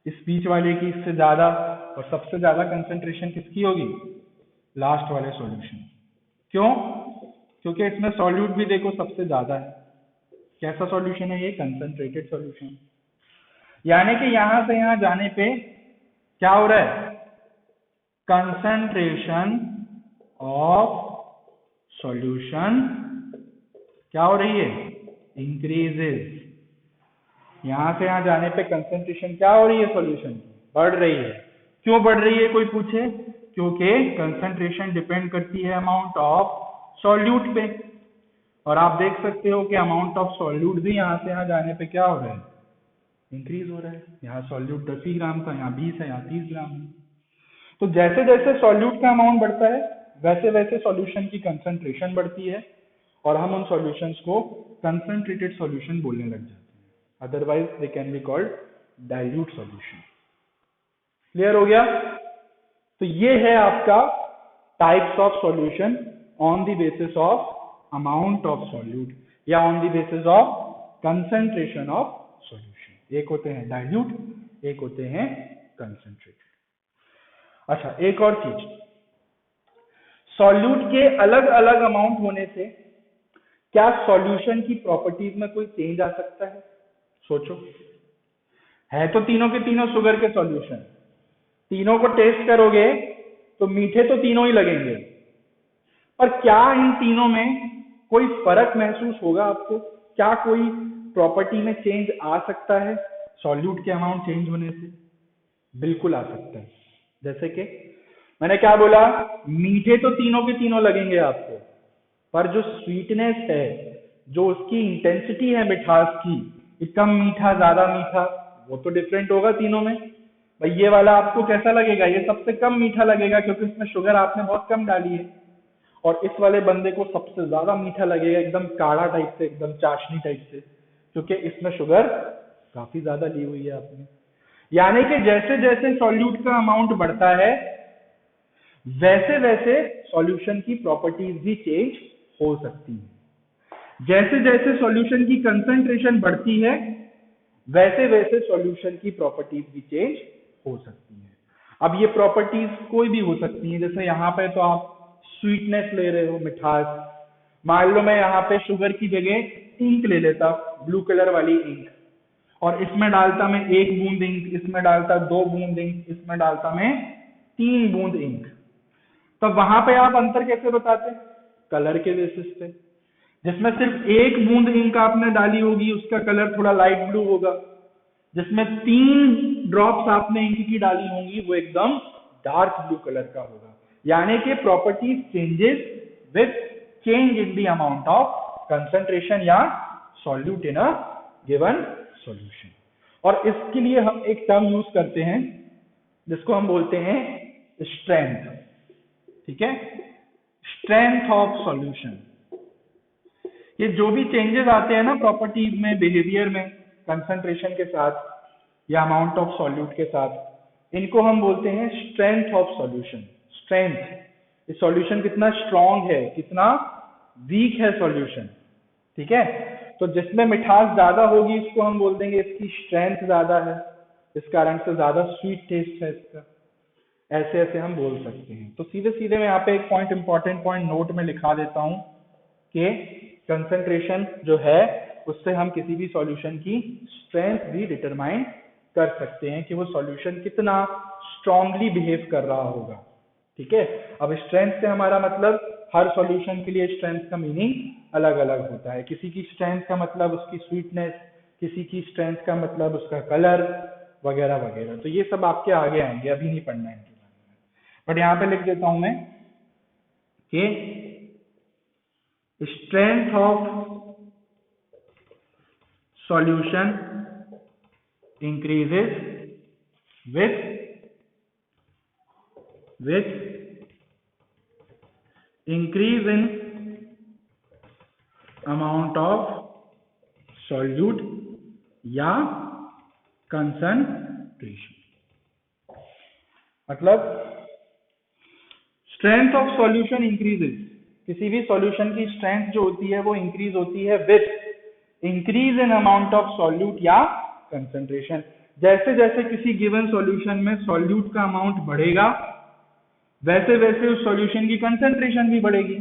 इस बीच वाले की इससे ज्यादा, और सबसे ज्यादा कंसंट्रेशन किसकी होगी? लास्ट वाले सॉल्यूशन। क्यों? क्योंकि इसमें सॉल्यूट भी देखो सबसे ज्यादा है। कैसा सॉल्यूशन है ये? Concentrated solution. यानी कि यहां से यहां जाने पे क्या हो रहा है? कंसंट्रेशन ऑफ सॉल्यूशन क्या हो रही है? इंक्रीजेस। यहां से यहां जाने पे कंसंट्रेशन क्या हो रही है? सॉल्यूशन की बढ़ रही है। क्यों बढ़ रही है कोई पूछे? क्योंकि कंसंट्रेशन डिपेंड करती है अमाउंट ऑफ सॉल्यूट पे। और आप देख सकते हो कि अमाउंट ऑफ सॉल्यूट भी यहां से यहां जाने पे क्या हो रहा है? इंक्रीज हो रहा है। यहाँ सॉल्यूट 10 ही ग्राम था, यहाँ 20 है, यहाँ 30 ग्राम है। तो जैसे जैसे सॉल्यूट का अमाउंट बढ़ता है वैसे वैसे सॉल्यूशन की कंसंट्रेशन बढ़ती है, और हम उन सॉल्यूशंस को कंसंट्रेटेड सॉल्यूशन बोलने लग जाते हैं। Otherwise they can be called dilute solution. Clear हो गया? तो ये है आपका types of solution on the basis of amount of solute या on the basis of concentration of solution. एक होते हैं डाइल्यूट, एक होते हैं कंसंट्रेटेड। अच्छा, एक और चीज, सॉल्यूट के अलग अलग अमाउंट होने से क्या सॉल्यूशन की प्रॉपर्टीज में कोई चेंज आ सकता है? सोचो। है तो तीनों के तीनों शुगर के सॉल्यूशन, तीनों को टेस्ट करोगे तो मीठे तो तीनों ही लगेंगे, पर क्या इन तीनों में कोई फर्क महसूस होगा आपको? क्या कोई प्रॉपर्टी में चेंज आ सकता है सॉल्यूट के अमाउंट चेंज होने से? बिल्कुल आ सकता है। जैसे कि मैंने क्या बोला? मीठे तो तीनों के तीनों लगेंगे आपको, पर जो स्वीटनेस है, जो उसकी इंटेंसिटी है मिठास की, कम मीठा ज्यादा मीठा, वो तो डिफरेंट होगा तीनों में। भाई ये वाला आपको कैसा लगेगा? ये सबसे कम मीठा लगेगा क्योंकि इसमें शुगर आपने बहुत कम डाली है। और इस वाले बंदे को सबसे ज्यादा मीठा लगेगा, एकदम काढ़ा टाइप से, एकदम चाशनी टाइप से, क्योंकि इसमें शुगर काफी ज्यादा ली हुई है आपने। यानी कि जैसे जैसे सॉल्यूट का अमाउंट बढ़ता है वैसे वैसे सॉल्यूशन की प्रॉपर्टीज भी चेंज हो सकती है। जैसे जैसे सॉल्यूशन की कंसंट्रेशन बढ़ती है वैसे वैसे सॉल्यूशन की प्रॉपर्टीज भी चेंज हो सकती है। अब ये प्रॉपर्टीज कोई भी हो सकती है, जैसे यहाँ पे तो आप स्वीटनेस ले रहे हो, मिठास। मान लो मैं यहाँ पे शुगर की जगह इंक ले लेता, ब्लू कलर वाली इंक, और इसमें डालता मैं 1 बूंद इंक, इसमें डालता 2 बूंद इंक, इसमें डालता मैं 3 बूंद इंक। तो वहां पे आप अंतर कैसे बताते? कलर के बेसिस पे। जिसमें सिर्फ 1 बूंद इंक आपने डाली होगी उसका कलर थोड़ा लाइट ब्लू होगा, जिसमें 3 ड्रॉप्स आपने इंक की डाली होंगी वो एकदम डार्क ब्लू कलर का होगा। यानी कि properties changes with change in the amount of concentration या solute in a given solution. और इसके लिए हम एक टर्म यूज करते हैं जिसको हम बोलते हैं स्ट्रेंथ। ठीक है, स्ट्रेंथ ऑफ सॉल्यूशन। ये जो भी चेंजेस आते हैं ना प्रॉपर्टीज में, बिहेवियर में, कंसंट्रेशन के साथ या अमाउंट ऑफ सॉल्यूट के साथ, इनको हम बोलते हैं स्ट्रेंथ ऑफ सॉल्यूशन। स्ट्रेंथ, ये सॉल्यूशन कितना स्ट्रांग है, कितना वीक है सॉल्यूशन। ठीक है, तो जिसमें मिठास ज्यादा होगी इसको हम बोल देंगे इसकी स्ट्रेंथ ज्यादा है, इस कारण से ज्यादा स्वीट टेस्ट है इसका। ऐसे ऐसे हम बोल सकते हैं। तो सीधे सीधे मैं यहाँ पे एक पॉइंट, इंपॉर्टेंट पॉइंट नोट में लिखा देता हूं कि कंसंट्रेशन जो है उससे हम किसी भी सॉल्यूशन की स्ट्रेंथ भी डिटरमाइन कर सकते हैं कि वो सॉल्यूशन कितना स्ट्रांगली बिहेव कर रहा होगा। ठीक है, अब स्ट्रेंथ से हमारा मतलब हर सॉल्यूशन के लिए स्ट्रेंथ का मीनिंग अलग अलग होता है। किसी की स्ट्रेंथ का मतलब उसकी स्वीटनेस, किसी की स्ट्रेंथ का मतलब उसका कलर वगैरह वगैरह। तो ये सब आपके आगे आएंगे, अभी नहीं पढ़ना है इनके बारे में। बट यहाँ पे लिख देता हूं मैं कि strength of solution increases with increase in amount of solute या concentration। मतलब strength of solution increases, किसी भी सॉल्यूशन की स्ट्रेंथ जो होती है वो इंक्रीज होती है with increase in amount of solute या कंसंट्रेशन। जैसे जैसे किसी गिवन सॉल्यूशन में सॉल्यूट का अमाउंट बढ़ेगा वैसे वैसे उस सॉल्यूशन की कंसंट्रेशन भी बढ़ेगी,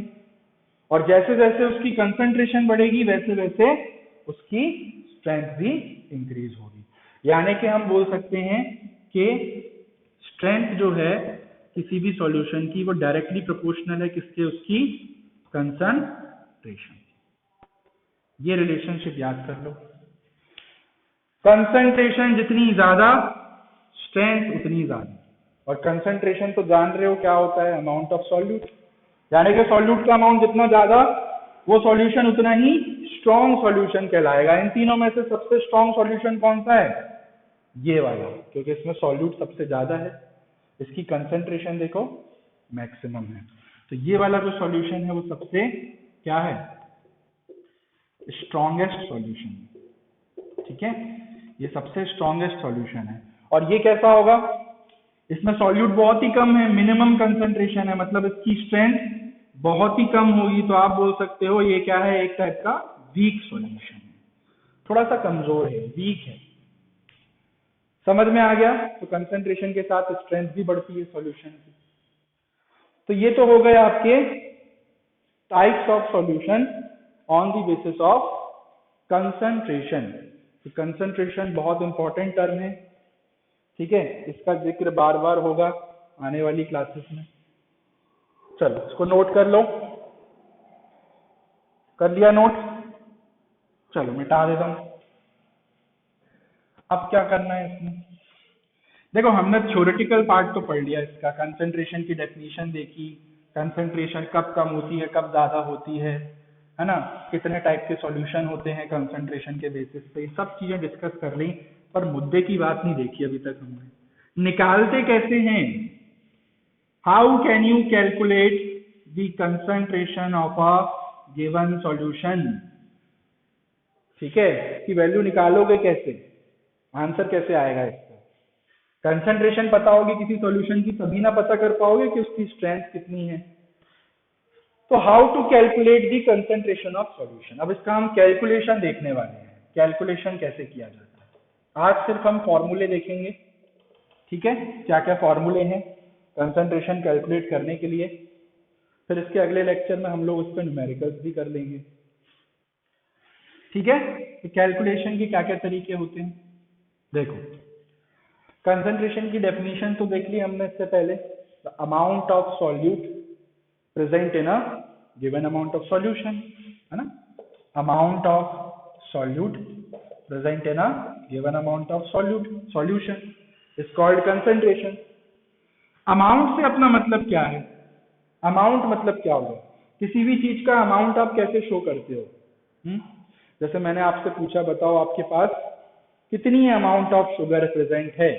और जैसे जैसे उसकी कंसंट्रेशन बढ़ेगी वैसे वैसे उसकी स्ट्रेंथ भी इंक्रीज होगी। यानी कि हम बोल सकते हैं कि स्ट्रेंथ जो है किसी भी सॉल्यूशन की वो डायरेक्टली प्रोपोर्शनल है किसके, उसकी कंसंट्रेशन। ये रिलेशनशिप याद कर लो, कंसंट्रेशन जितनी ज्यादा स्ट्रेंथ उतनी ज्यादा। और कंसंट्रेशन तो जान रहे हो क्या होता है, अमाउंट ऑफ सॉल्यूट। यानी कि सॉल्यूट का अमाउंट जितना ज्यादा वो सॉल्यूशन उतना ही स्ट्रॉन्ग सॉल्यूशन कहलाएगा। इन तीनों में से सबसे स्ट्रॉन्ग सॉल्यूशन कौन सा है? ये वाला, क्योंकि इसमें सॉल्यूट सबसे ज्यादा है, इसकी कंसंट्रेशन देखो मैक्सिमम है। तो ये वाला जो सॉल्यूशन है वो सबसे क्या है, स्ट्रॉन्गेस्ट सॉल्यूशन। ठीक है, ये सबसे स्ट्रॉन्गेस्ट सॉल्यूशन है। और ये कैसा होगा, इसमें सॉल्यूट बहुत ही कम है, मिनिमम कंसंट्रेशन है, मतलब इसकी स्ट्रेंथ बहुत ही कम होगी। तो आप बोल सकते हो ये क्या है, एक टाइप का वीक सॉल्यूशन है, थोड़ा सा कमजोर है, वीक है। समझ में आ गया? तो कंसंट्रेशन के साथ स्ट्रेंथ भी बढ़ती है सॉल्यूशन की। तो ये तो हो गए आपके types of solution on the basis of concentration. तो कंसंट्रेशन बहुत इंपॉर्टेंट टर्म है। ठीक है, इसका जिक्र बार बार होगा आने वाली क्लासेस में। चलो इसको नोट कर लो, कर लिया नोट? चलो मिटा देता हूं। अब क्या करना है इसमें, देखो हमने थ्योरेटिकल पार्ट तो पढ़ लिया इसका, कंसंट्रेशन की डेफिनेशन देखी, कंसंट्रेशन कब कम होती है कब ज्यादा होती है ना, कितने टाइप के सॉल्यूशन होते हैं कंसंट्रेशन के बेसिस पे, सब चीजें डिस्कस कर ली। पर मुद्दे की बात नहीं देखी अभी तक हमने। निकालते कैसे हैं, how can you calculate the concentration of a given solution. ठीक है, इसकी वैल्यू निकालोगे कैसे, आंसर कैसे आएगा इसका। कंसंट्रेशन पता होगी किसी सॉल्यूशन की तभी ना पता कर पाओगे कि उसकी स्ट्रेंथ कितनी है। तो how to calculate the concentration of solution, अब इसका हम कैलकुलेशन देखने वाले हैं, कैलकुलेशन कैसे किया जाता है। आज सिर्फ हम फॉर्मूले देखेंगे, ठीक है, क्या क्या फॉर्मूले हैं कंसंट्रेशन कैलकुलेट करने के लिए। फिर इसके अगले लेक्चर में हम लोग उस पर न्यूमेरिकल्स भी कर लेंगे, ठीक है। तो कैलकुलेशन के क्या क्या तरीके होते हैं, देखो कंसंट्रेशन की डेफिनेशन तो देख ली हमने इससे पहले, the amount of solute present in a given amount of solution, है ना, amount of solute present in a given amount of solution is called concentration. Amount से अपना मतलब क्या है, अमाउंट मतलब क्या होगा, किसी भी चीज का अमाउंट आप कैसे शो करते हो। जैसे मैंने आपसे पूछा बताओ आपके पास कितनी अमाउंट ऑफ शुगर प्रेजेंट है,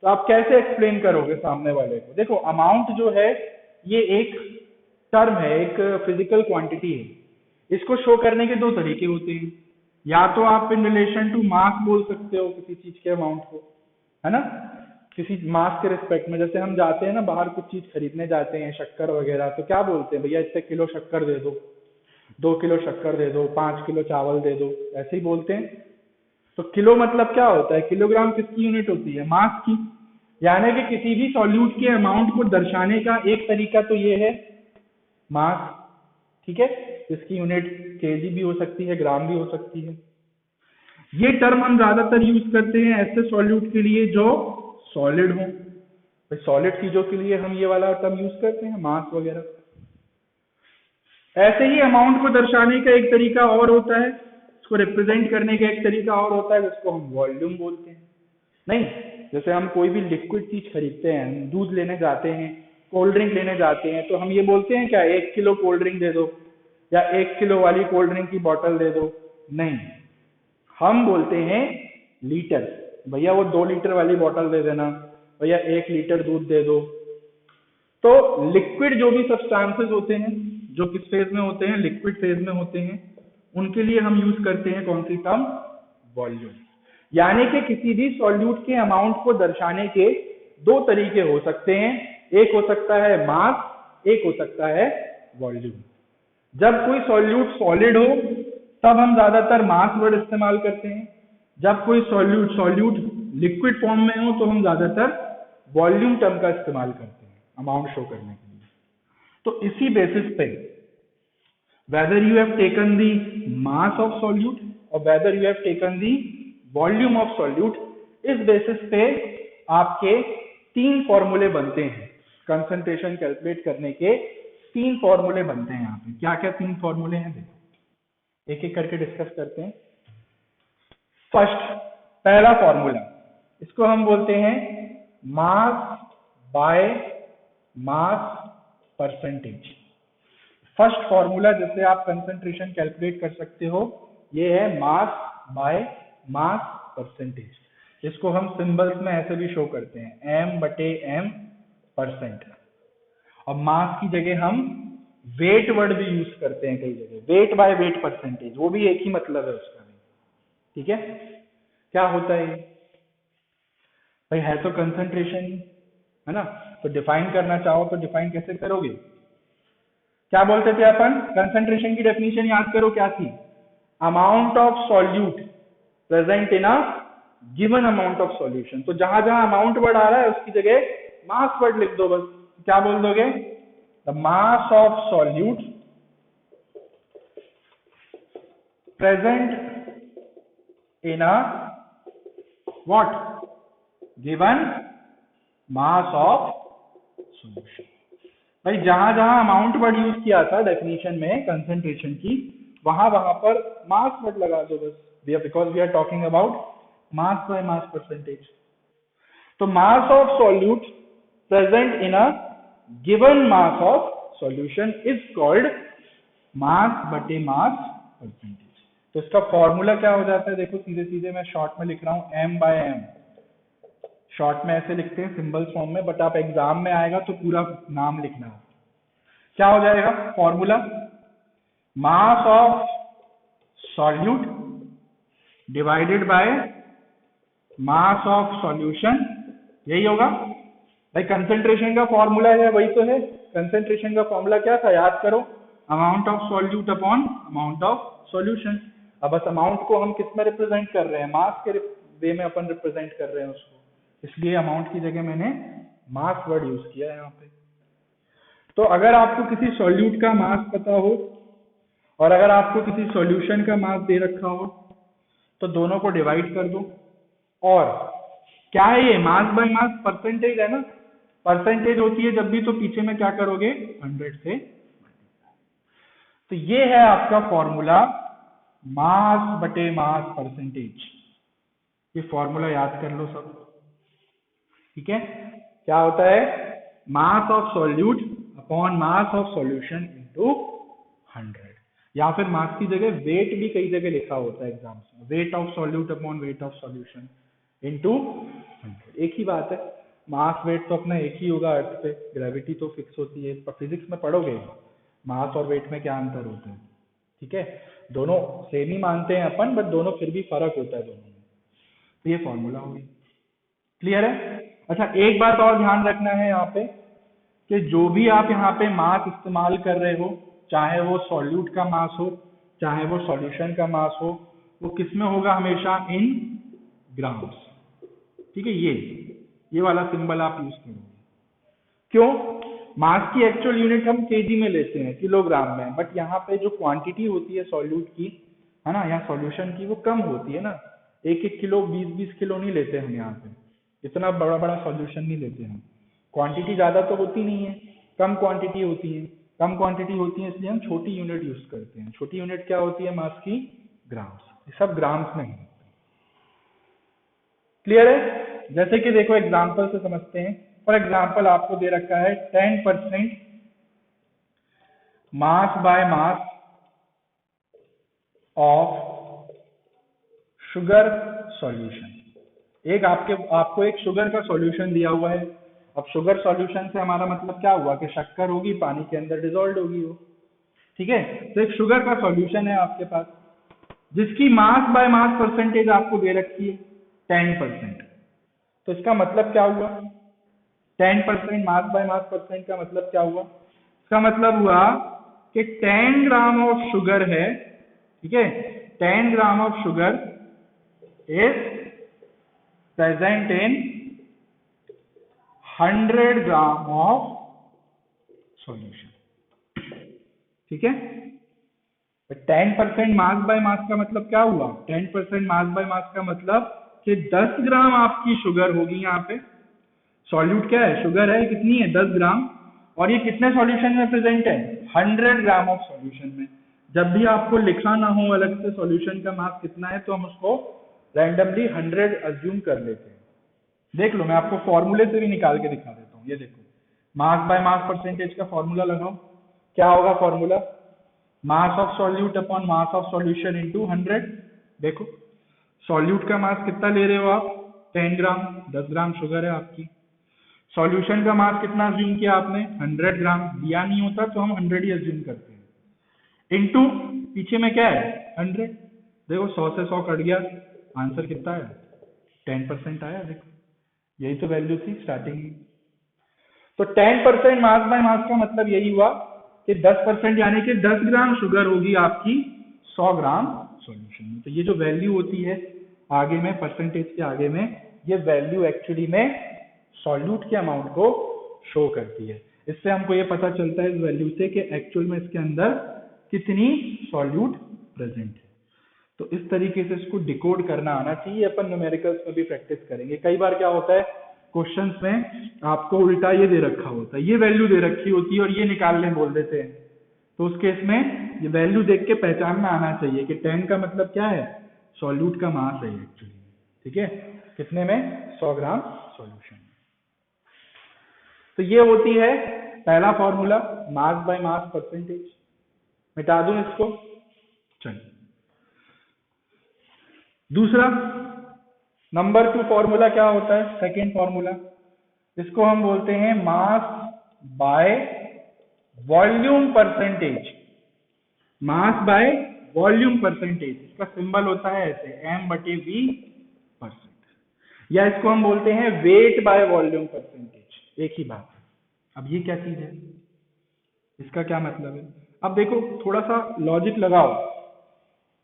तो आप कैसे एक्सप्लेन करोगे सामने वाले को। देखो अमाउंट जो है ये एक टर्म है, एक फिजिकल क्वांटिटी है, इसको शो करने के दो तरीके होते हैं, या तो आप इन रिलेशन टू मास बोल सकते हो किसी चीज के अमाउंट को, है ना, किसी मास के रिस्पेक्ट में। जैसे हम जाते हैं ना बाहर कुछ चीज खरीदने जाते हैं, शक्कर वगैरह, तो क्या बोलते हैं, भैया इतने किलो शक्कर दे दो, 2 किलो शक्कर दे दो, 5 किलो चावल दे दो, ऐसे ही बोलते हैं। तो किलो मतलब क्या होता है, किलोग्राम किसकी यूनिट होती है, मास की। यानी कि किसी भी सॉल्यूट के अमाउंट को दर्शाने का एक तरीका तो ये है मास, ठीक है, इसकी यूनिट केजी भी हो सकती है, ग्राम भी हो सकती है। ये टर्म हम ज्यादातर यूज करते हैं ऐसे सॉल्यूट के लिए जो सॉलिड हो, सॉलिड चीजों के लिए हम ये वाला टर्म यूज करते हैं मास वगैरह। ऐसे ही अमाउंट को दर्शाने का एक तरीका और होता है, इसको रिप्रेजेंट करने का एक तरीका और होता है जिसको हम वॉल्यूम बोलते हैं। नहीं, जैसे हम कोई भी लिक्विड चीज खरीदते हैं, दूध लेने जाते हैं, कोल्ड ड्रिंक लेने जाते हैं, तो हम ये बोलते हैं क्या 1 किलो कोल्ड ड्रिंक दे दो या 1 किलो वाली कोल्ड ड्रिंक की बोतल दे दो, नहीं, हम बोलते हैं लीटर, भैया वो 2 लीटर वाली बोतल दे देना, भैया 1 लीटर दूध दे दो। तो लिक्विड जो भी सब्सटेंसेस होते हैं जो किस फेज में होते हैं, लिक्विड फेज में होते हैं, उनके लिए हम यूज करते हैं कौन सी टर्म, वॉल्यूम। यानी कि किसी भी सॉल्यूट के अमाउंट को दर्शाने के दो तरीके हो सकते हैं, एक हो सकता है मास, एक हो सकता है वॉल्यूम। जब कोई सॉल्यूट सॉलिड हो तब हम ज्यादातर मास वर्ड इस्तेमाल करते हैं, जब कोई सॉल्यूट लिक्विड फॉर्म में हो तो हम ज्यादातर वॉल्यूम टर्म का इस्तेमाल करते हैं अमाउंट शो करने के लिए। तो इसी बेसिस पे whether you have taken the mass of solute or whether you have taken the volume of solute, इस बेसिस पे आपके 3 फॉर्मूले बनते हैं, कंसंट्रेशन कैलकुलेट करने के 3 फॉर्मूले बनते हैं। यहाँ पे क्या क्या 3 फॉर्मूले हैं, देखो एक एक करके डिस्कस करते हैं। फर्स्ट, पहला फॉर्मूला, इसको हम बोलते हैं मास by mass percentage. First formula जिससे आप कंसंट्रेशन कैलकुलेट कर सकते हो ये है मास बाय मास परसेंटेज। इसको हम सिंबल्स में ऐसे भी शो करते हैं m/m%। और मास की जगह हम वेट वर्ड भी यूज करते हैं कई जगह, वेट बाय वेट परसेंटेज, वो भी एक ही मतलब है उसका भी, ठीक है। क्या होता है भाई, है तो कंसंट्रेशन, है ना, तो डिफाइन करना चाहो तो डिफाइन कैसे करोगे, क्या बोलते थे अपन, कंसंट्रेशन की डेफिनेशन याद करो क्या थी, amount of solute present in a given amount of solution. तो जहां जहां अमाउंट वर्ड आ रहा है उसकी जगह मास वर्ड लिख दो बस। क्या बोल दोगे, the mass of solute present in a what, given mass of solution. भाई जहां जहां अमाउंट वर्ड यूज किया था डेफिनेशन में कंसंट्रेशन की, वहां वहां पर मास वर्ड लगा दो बस, because we are talking about mass by mass percentage. तो mass of solute present in a given mass of solution is called mass बटे मास परसेंटेज। तो इसका फॉर्मूला क्या हो जाता है, देखो सीधे सीधे मैं शॉर्ट में लिख रहा हूं m/m, शॉर्ट में ऐसे लिखते हैं सिंबल फॉर्म में, बट आप एग्जाम में आएगा तो पूरा नाम लिखना है। क्या हो जाएगा formula, mass of solute divided by mass of solution यही होगा भाई। कंसंट्रेशन का फॉर्मूला है वही तो है। कंसंट्रेशन का फॉर्मूला क्या था याद करो, amount of solute upon amount of solution. अब बस अमाउंट को हम किस में रिप्रेजेंट कर रहे हैं, मास के वे में अपन रिप्रेजेंट कर रहे हैं उसको, इसलिए अमाउंट की जगह मैंने मास वर्ड यूज किया है यहाँ पे। तो अगर आपको किसी सॉल्यूट का मास पता हो और अगर आपको किसी सॉल्यूशन का मास दे रखा हो तो दोनों को डिवाइड कर दो। और क्या है ये, मास बाय मास परसेंटेज है ना, परसेंटेज होती है जब भी, तो पीछे में क्या करोगे 100 से। तो ये है आपका फॉर्मूला मास बटे मास परसेंटेज। ये फॉर्मूला याद कर लो सब, ठीक है। क्या होता है, मास of solute upon mass of solution into 100, या फिर मास की जगह वेट भी कई जगह लिखा होता है एग्जाम्स में, weight of solute upon weight of solution into 100। एक ही बात है, मास वेट तो अपना एक ही होगा अर्थ पे, ग्रेविटी तो फिक्स होती है। पर फिजिक्स में पढ़ोगे मास और वेट में क्या अंतर होता है, ठीक है। दोनों सेम ही मानते हैं अपन, बट दोनों फिर भी फर्क होता है दोनों में। तो ये फॉर्मूला हो गई, क्लियर है। अच्छा एक बात और ध्यान रखना है यहाँ पे कि जो भी आप यहाँ पे मास इस्तेमाल कर रहे हो, चाहे वो सॉल्यूट का मास हो चाहे वो सॉल्यूशन का मास हो, वो किस में होगा, हमेशा इन ग्राम्स, ठीक है। ये वाला सिंबल आप यूज करोगे। क्यों, मास की एक्चुअल यूनिट हम केजी में लेते हैं, किलोग्राम में, बट यहाँ पे जो क्वांटिटी होती है सॉल्यूट की, है ना, या सॉल्यूशन की, वो कम होती है ना। 1-1 किलो 20-20 किलो नहीं लेते हम यहाँ पे, इतना बड़ा बड़ा सॉल्यूशन नहीं लेते हम। क्वांटिटी ज्यादा तो होती नहीं है, कम क्वांटिटी होती है। कम क्वांटिटी होती है इसलिए हम छोटी यूनिट यूज करते हैं। छोटी यूनिट क्या होती है मास की, ग्राम्स। ये सब ग्राम्स में है, क्लियर है। जैसे कि देखो एग्जांपल से समझते हैं। फॉर एग्जांपल आपको दे रखा है 10% मास by mass of sugar solution. एक आपको एक शुगर का सॉल्यूशन दिया हुआ है। अब शुगर सॉल्यूशन से हमारा मतलब क्या हुआ कि शक्कर होगी, पानी के अंदर डिसॉल्व होगी वो, ठीक है। तो एक शुगर का सॉल्यूशन है आपके पास, जिसकी मास बाय मास परसेंटेज आपको दे रखी है 10%। तो इसका मतलब क्या हुआ, 10% मास बाय मास परसेंट का मतलब क्या हुआ, इसका मतलब हुआ कि 10 ग्राम ऑफ शुगर है, ठीक है। 10 gram of sugar is present in 100 gram of solution, ठीक है। 10% मास बाय मास का मतलब क्या हुआ, 10% मास बाय मास का मतलब कि 10 ग्राम आपकी शुगर होगी यहाँ पे। सॉल्यूट क्या है, शुगर है, कितनी है 10 ग्राम, और ये कितने सॉल्यूशन में प्रेजेंट है 100 ग्राम ऑफ सॉल्यूशन में। जब भी आपको लिखा ना हो अलग से सॉल्यूशन का मास कितना है, तो हम उसको रैंडमली 100 अज्यूम कर लेते हैं। देख लो मैं आपको फॉर्मूले से भी निकाल के दिखा देता हूँ। ये देखो मास बाय मास परसेंटेज का फॉर्मूला लगाओ, क्या होगा formula, mass of solute upon mass of solution into 100। देखो सॉल्यूट का मास कितना ले रहे हो आप, 10 ग्राम, 10 ग्राम शुगर है आपकी। सॉल्यूशन का मास कितना अज्यूम किया आपने, 100 ग्राम। दिया नहीं होता तो हम 100 ही अज्यूम करते हैं, इनटू पीछे में क्या है 100। देखो 100 से 100 कट गया, आंसर कितना आया 10% आया। देखो यही तो वैल्यू थी स्टार्टिंग में। तो 10% मास बाय मास का मतलब यही हुआ कि 10% यानी कि 10 ग्राम शुगर होगी आपकी 100 ग्राम सॉल्यूशन में। तो ये जो वैल्यू होती है आगे में, परसेंटेज के आगे में, ये वैल्यू एक्चुअली में सॉल्यूट के अमाउंट को शो करती है। इससे हमको ये पता चलता है इस वैल्यू से कि एक्चुअल में इसके अंदर कितनी सॉल्यूट प्रेजेंट है। तो इस तरीके से इसको डिकोड करना आना चाहिए। अपन न्यूमेरिकल्स में भी प्रैक्टिस करेंगे। कई बार क्या होता है क्वेश्चंस में आपको उल्टा ये दे रखा होता है, ये वैल्यू दे रखी होती है और ये निकालने बोल देते हैं। तो उस केस में ये वैल्यू देख के पहचानना आना चाहिए कि 10 का मतलब क्या है, सॉल्यूट का मास है एक्चुअली, ठीक है। कितने में, 100 ग्राम सॉल्यूशन। तो ये होती है पहला formula, mass by mass percentage. मिटा दूं इसको, चलिए। दूसरा नंबर 2 फॉर्मूला क्या होता है, सेकेंड फॉर्मूला, इसको हम बोलते हैं मास by volume percentage. Mass by volume percentage, इसका सिंबल होता है ऐसे m/v %। या इसको हम बोलते हैं वेट बाय वॉल्यूम परसेंटेज, एक ही बात है। अब ये क्या चीज है, इसका क्या मतलब है? अब देखो थोड़ा सा लॉजिक लगाओ,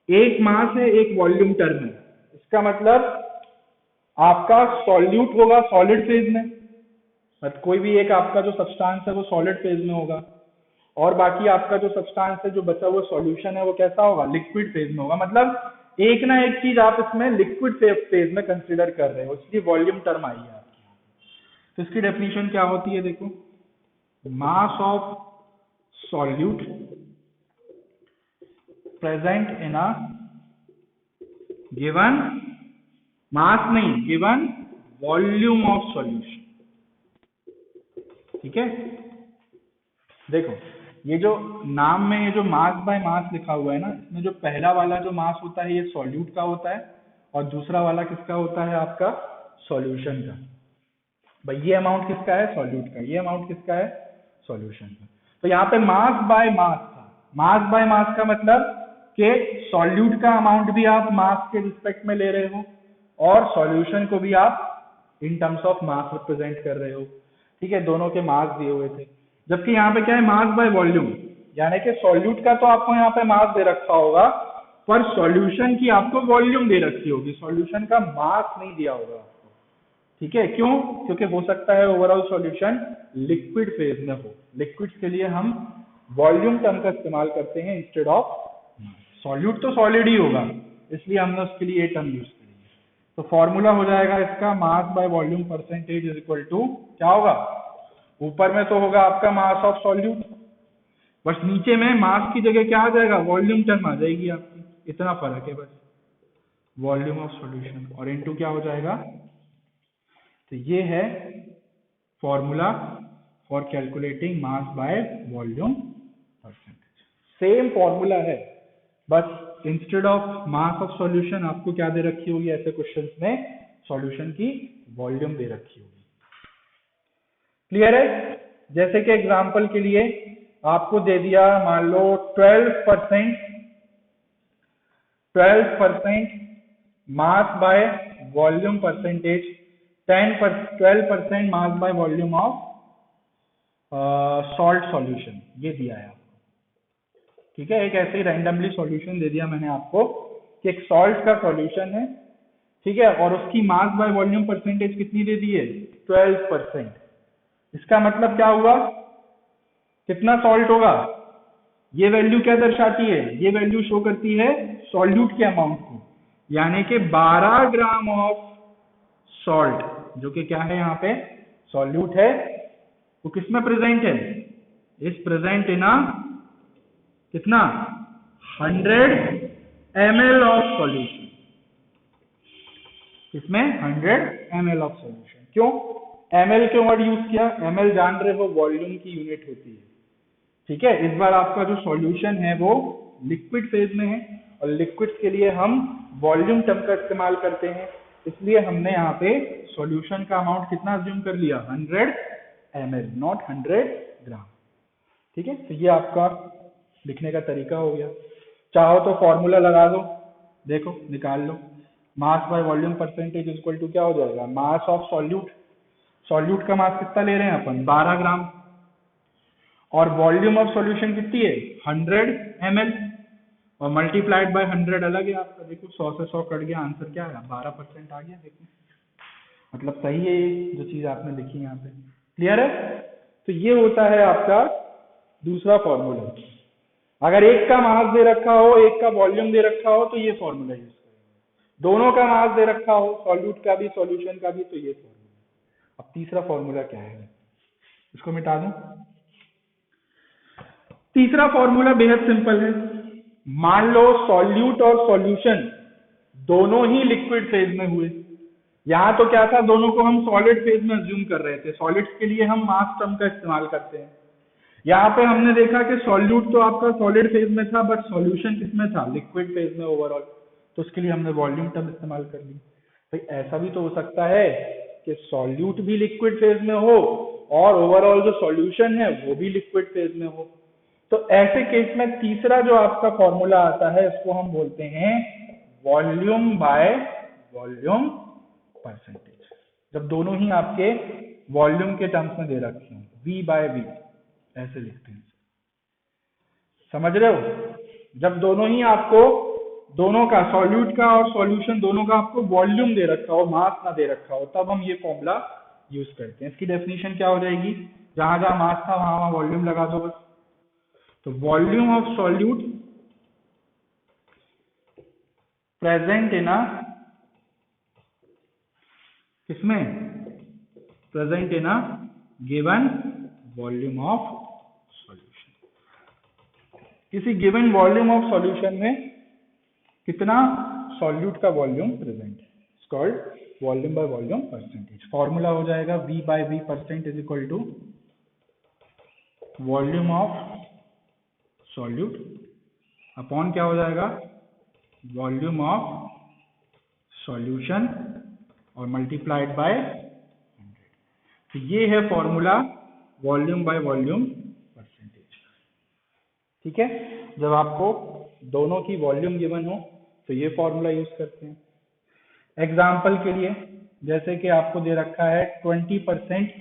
एक मास है एक वॉल्यूम टर्म है, इसका मतलब आपका सॉल्यूट होगा सॉलिड फेज में, मतलब कोई भी एक आपका जो सब्सटेंस है वो सॉलिड फेज में होगा, और बाकी आपका जो सब्सटेंस है जो बचा हुआ सॉल्यूशन है वो कैसा होगा, लिक्विड फेज में होगा। मतलब एक ना एक चीज आप इसमें लिक्विड फेज में कंसीडर कर रहे हो, इसलिए वॉल्यूम टर्म आई है आपकी। तो इसकी डेफिनेशन क्या होती है, देखो, mass of solute present in a given, mass नहीं, गिवन वॉल्यूम ऑफ सॉल्यूशन। ठीक है, देखो ये जो नाम में ये जो मास बाय मास लिखा हुआ है ना, इसमें जो पहला वाला जो मास होता है ये सॉल्यूट का होता है, और दूसरा वाला किसका होता है, आपका सॉल्यूशन का। भाई ये अमाउंट किसका है, सॉल्यूट का, ये अमाउंट किसका है, सॉल्यूशन का। तो यहाँ पे मास बाय मास था, मास बाय मास का मतलब कि सॉल्यूट का अमाउंट भी आप मास के रिस्पेक्ट में ले रहे हो, और सॉल्यूशन को भी आप in terms of mass represent कर रहे हो। ठीक है, दोनों के मास दिए हुए थे। जबकि यहाँ पे क्या है, मास बाय वॉल्यूम, यानी कि सॉल्यूट का तो आपको यहाँ पे मास दे रखा होगा, पर सॉल्यूशन की आपको वॉल्यूम दे रखी होगी, सॉल्यूशन का मास नहीं दिया होगा आपको। ठीक है, क्यों? क्योंकि हो सकता है ओवरऑल सॉल्यूशन लिक्विड फेज में हो, लिक्विड के लिए हम वॉल्यूम टर्म का इस्तेमाल करते हैं इंस्टेड ऑफ, सॉल्यूट तो सॉलिड ही होगा, इसलिए हमने उसके लिए ये टर्म यूज करी है। तो फॉर्मूला हो जाएगा इसका, mass by volume percentage is equal to, क्या होगा, ऊपर में तो होगा आपका मास ऑफ सॉल्यूट, बस नीचे में मास की जगह क्या आ जाएगा, वॉल्यूम टर्म आ जाएगी आपकी, इतना फर्क है बस, वॉल्यूम ऑफ सॉल्यूशन, और इनटू क्या हो जाएगा। तो ये है formula for calculating mass by volume percentage. Same formula है, बस instead of mass of solution आपको क्या दे रखी होगी ऐसे क्वेश्चंस में, सॉल्यूशन की वॉल्यूम दे रखी होगी। क्लियर है? जैसे कि एग्जांपल के लिए आपको दे दिया, मान लो 12% मास by volume percentage, 12% mass by volume of salt solution, ये दिया है आपको। ठीक है, एक ऐसे ही रैंडमली सॉल्यूशन दे दिया मैंने आपको कि एक सॉल्ट का सॉल्यूशन है, ठीक है, और उसकी मास बाय वॉल्यूम परसेंटेज कितनी दे दी है, 12%। इसका मतलब क्या हुआ, कितना सॉल्ट होगा, ये वैल्यू क्या दर्शाती है, ये वैल्यू शो करती है सॉल्यूट के अमाउंट को, यानी कि 12 ग्राम ऑफ सॉल्ट, जो कि क्या है यहाँ पे सॉल्यूट है, वो किसमें प्रेजेंट है, इज प्रेजेंट इन कितना 100 ml ऑफ सॉल्यूशन, इसमें 100 ml ऑफ सॉल्यूशन। क्यों ml क्यों वर्ड यूज किया, ml जान रहे हो वॉल्यूम की यूनिट होती है। ठीक है, इस बार आपका जो सॉल्यूशन है वो लिक्विड फेज में है, और लिक्विड के लिए हम वॉल्यूम टर्म का इस्तेमाल करते हैं, इसलिए हमने यहाँ पे सॉल्यूशन का अमाउंट कितना अज्यूम कर लिया, 100 ml, नॉट 100 ग्राम। ठीक है, तो ये आपका लिखने का तरीका हो गया। चाहो तो फॉर्मूला लगा दो, देखो निकाल लो, mass by volume percentage equal to क्या हो जाएगा, मास ऑफ सॉल्यूट, सॉल्यूट का मास कितना ले रहे हैं अपन, 12 ग्राम, और वॉल्यूम ऑफ सॉल्यूशन कितनी है, 100 ml, और मल्टीप्लाइड बाय 100 अलग है आपका, देखो 100 से 100 कट गया, आंसर क्या आया, 12% आ गया। देखो मतलब सही है ये जो चीज आपने लिखी यहाँ पे। क्लियर है? तो ये होता है आपका दूसरा फॉर्मूला। अगर एक का मास दे रखा हो, एक का वॉल्यूम दे रखा हो, तो ये फॉर्मूला यूज करेंगे। दोनों का मास दे रखा हो, सॉल्यूट का भी सॉल्यूशन का भी, तो ये फॉर्मूला। अब तीसरा फॉर्मूला क्या है, इसको मिटा दूं। तीसरा फॉर्मूला बेहद सिंपल है। मान लो सॉल्यूट और सॉल्यूशन दोनों ही लिक्विड फेज में हुए, यहां तो क्या था, दोनों को हम सॉलिड फेज में अज्यूम कर रहे थे, सॉलिड्स के लिए हम मास टर्म का इस्तेमाल करते हैं। यहाँ पे हमने देखा कि सॉल्यूट तो आपका सॉलिड फेज में था, बट सॉल्यूशन किसमें था, लिक्विड फेज में ओवरऑल, तो उसके लिए हमने वॉल्यूम टर्म इस्तेमाल कर ली। भाई ऐसा भी तो हो सकता है कि सॉल्यूट भी लिक्विड फेज में हो और ओवरऑल जो सॉल्यूशन है वो भी लिक्विड फेज में हो। तो ऐसे केस में तीसरा जो आपका फॉर्मूला आता है, इसको हम बोलते हैं वॉल्यूम बाय वॉल्यूम परसेंटेज, जब दोनों ही आपके वॉल्यूम के टर्म्स में दे रखे हैं, V/V ऐसे लिखते हैं, समझ रहे हो? जब दोनों ही आपको, दोनों का सॉल्यूट का और सॉल्यूशन दोनों का आपको वॉल्यूम दे रखा हो, मास ना दे रखा हो, तब हम ये फॉर्मूला यूज करते हैं। इसकी डेफिनेशन क्या हो जाएगी, जहां जहां मास था वहां वहां वॉल्यूम लगा दो बस। तो volume of solute present in a, किसमें, present in a given volume of solution, किसी गिवन वॉल्यूम ऑफ सॉल्यूशन में कितना सॉल्यूट का वॉल्यूम प्रेजेंट है, it's called volume by volume percentage. Formula हो जाएगा V/V percent is equal to volume of solute upon क्या हो जाएगा, वॉल्यूम ऑफ सॉल्यूशन और मल्टीप्लाइड बाय 100। तो ये है formula volume by volume percentage. ठीक है, जब आपको दोनों की वॉल्यूम गिवन हो तो ये फॉर्मूला यूज करते हैं। एग्जाम्पल के लिए, जैसे कि आपको दे रखा है 20%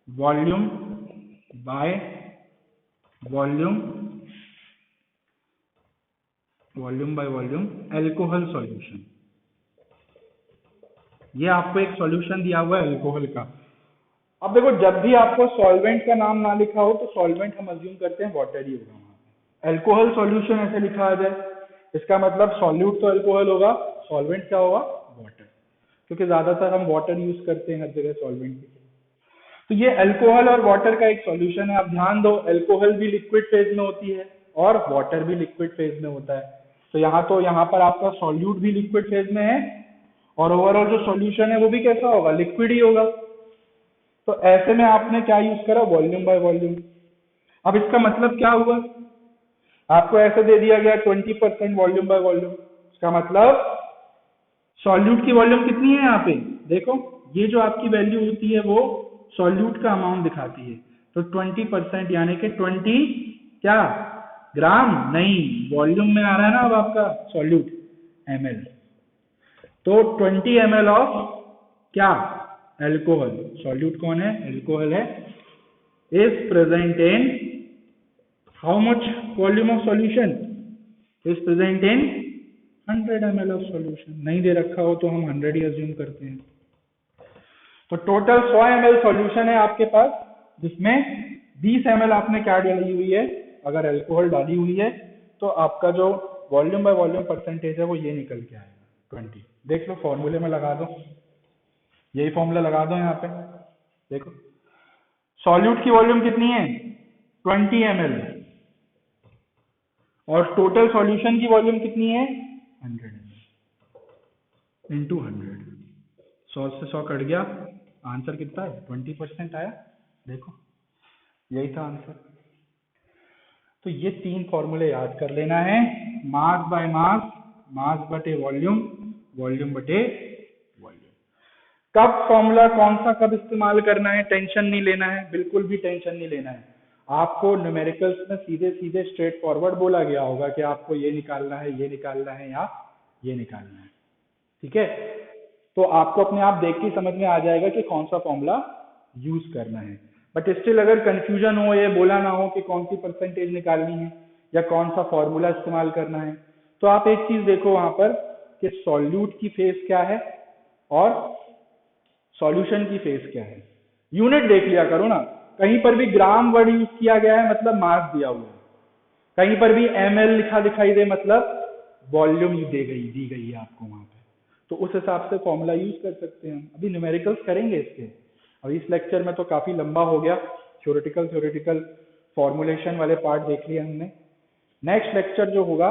volume by volume alcohol solution, ये आपको एक सॉल्यूशन दिया हुआ है एल्कोहल का। अब देखो, जब भी आपको सॉल्वेंट का नाम ना लिखा हो तो सॉल्वेंट हम अज्यूम करते हैं वाटर ही होगा वहां पे। एल्कोहल सॉल्यूशन ऐसे लिखा आ जाए, इसका मतलब सॉल्यूट तो एल्कोहल होगा, सॉल्वेंट क्या होगा, वाटर, क्योंकि ज्यादातर हम वाटर यूज करते हैं हर जगह सॉल्वेंट की। तो ये अल्कोहल और वाटर का एक सॉल्यूशन है। आप ध्यान दो, अल्कोहल भी लिक्विड फेज में होती है और वाटर भी लिक्विड फेज में होता है। तो यहाँ पर आपका सॉल्यूट भी लिक्विड फेज में है और ओवरऑल जो सॉल्यूशन है वो भी कैसा होगा, लिक्विड ही होगा। तो ऐसे में आपने क्या यूज करा, वॉल्यूम बाय वॉल्यूम। अब इसका मतलब क्या हुआ, आपको ऐसे दे दिया गया 20% वॉल्यूम बाय वॉल्यूम, इसका मतलब सॉल्यूट की वॉल्यूम कितनी है यहाँ पे, देखो ये जो आपकी वैल्यू होती है वो सॉल्यूट का अमाउंट दिखाती है। तो 20% यानी कि 20 क्या ग्राम, नहीं वॉल्यूम में आ रहा है ना अब आपका सॉल्यूट ml, तो 20 ml ऑफ क्या, एल्कोहल, सॉल्यूट कौन है, एल्कोहल है, is present in how much volume of solution, is present in 100 ml of solution. नहीं दे रखा हो तो हम 100 ही अज्यूम करते हैं। तो टोटल 100 ml सॉल्यूशन है आपके पास, जिसमें 20 ml आपने क्या डाली हुई है, अगर अल्कोहल डाली हुई है तो आपका जो वॉल्यूम बाय वॉल्यूम परसेंटेज है वो ये निकल के आएगा 20। देख लो फॉर्मूले में लगा दो, यही फॉर्मूला लगा दो यहाँ पे, देखो सॉल्यूट की वॉल्यूम कितनी है 20 ml और टोटल सॉल्यूशन की वॉल्यूम कितनी है 100 ml इंटू 100, 100 से 100 कट गया, आंसर कितना है 20% आया। देखो यही था आंसर। तो ये 3 फॉर्मूले याद कर लेना है, मास बाय मास, मास बटे वॉल्यूम, वॉल्यूम बटे वॉल्यूम। कब फॉर्मूला कौन सा कब इस्तेमाल करना है टेंशन नहीं लेना है, बिल्कुल भी टेंशन नहीं लेना है। आपको न्यूमेरिकल्स में सीधे सीधे स्ट्रेट फॉरवर्ड बोला गया होगा कि आपको ये निकालना है, ये निकालना है या ये निकालना है, ठीक है। तो आपको अपने आप देख के समझ में आ जाएगा कि कौन सा फॉर्मूला यूज करना है। बट स्टिल अगर कंफ्यूजन हो, ये बोला ना हो कि कौन सी परसेंटेज निकालनी है या कौन सा फॉर्मूला इस्तेमाल करना है, तो आप एक चीज देखो वहां पर कि सॉल्यूट की फेस क्या है और सॉल्यूशन की फेस क्या है। यूनिट देख लिया करो ना, कहीं पर भी ग्राम वर्ड यूज किया गया है मतलब मास दिया हुआ है, कहीं पर भी ml लिखा दिखाई दे मतलब वॉल्यूम दी गई है आपको वहां पे, तो उस हिसाब से फॉर्मूला यूज कर सकते हैं। अभी न्यूमेरिकल्स करेंगे इसके, अभी इस लेक्चर में तो काफी लंबा हो गया, थ्योरेटिकल फॉर्मुलेशन वाले पार्ट देख लिए हमने। नेक्स्ट लेक्चर जो होगा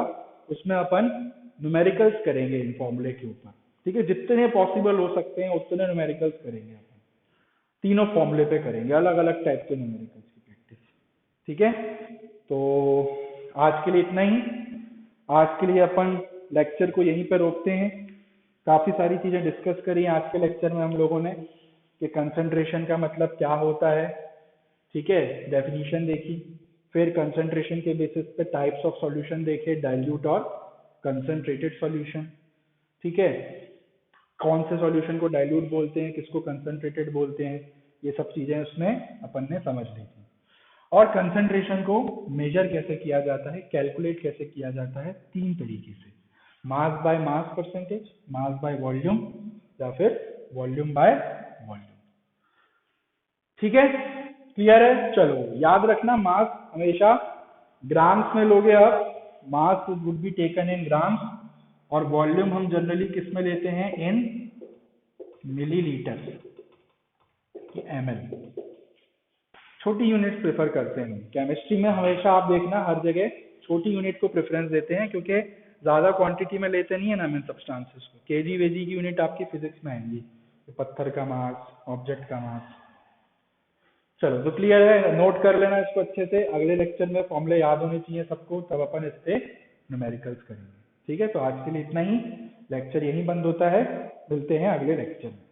उसमें अपन न्यूमेरिकल्स करेंगे इन फॉर्मूले के ऊपर, ठीक है। जितने पॉसिबल हो सकते हैं उतने न्यूमेरिकल्स करेंगे अपन, तीनों फॉर्मूले पे करेंगे, अलग अलग टाइप के न्यूमेरिकल्स की प्रैक्टिस, ठीक है। तो आज के लिए इतना ही, आज के लिए अपन लेक्चर को यहीं पे रोकते हैं। काफी सारी चीजें डिस्कस करी आज के लेक्चर में हम लोगों ने कि कंसंट्रेशन का मतलब क्या होता है, ठीक है, डेफिनेशन देखी, फिर कंसंट्रेशन के बेसिस पे टाइप्स ऑफ सॉल्यूशन देखे, डाइल्यूट और कंसंट्रेटेड सॉल्यूशन, ठीक है, कौन से सॉल्यूशन को डाइल्यूट बोलते हैं, किसको कंसंट्रेटेड बोलते हैं, ये सब चीजें उसमें अपन ने समझ ली थी। और कंसंट्रेशन को मेजर कैसे किया जाता है, कैलकुलेट कैसे किया जाता है, 3 तरीके से, मास by mass percentage, mass by volume, या फिर वॉल्यूम बाय वॉल्यूम। ठीक है, क्लियर है? चलो याद रखना, मास हमेशा ग्राम्स में लोगे आप, mass would be taken in grams, और वॉल्यूम हम जनरली किस में लेते हैं, इन मिलीलीटर, ml, छोटी यूनिट प्रेफर करते हैं। केमिस्ट्री में हमेशा आप देखना हर जगह छोटी यूनिट को प्रेफरेंस देते हैं, क्योंकि ज्यादा क्वांटिटी में लेते नहीं है ना मेन सब्सटेंसेस को। केजी वेजी की यूनिट आपकी फिजिक्स में आएंगी, पत्थर का मास, ऑब्जेक्ट का मास। चलो तो क्लियर है, नोट कर लेना इसको अच्छे से, अगले लेक्चर में फॉर्मूले याद होने चाहिए सबको, तब अपन इस पे न्यूमेरिकल्स करेंगे। ठीक है, तो आज के लिए इतना ही, लेक्चर यहीं बंद होता है, मिलते हैं अगले लेक्चर में।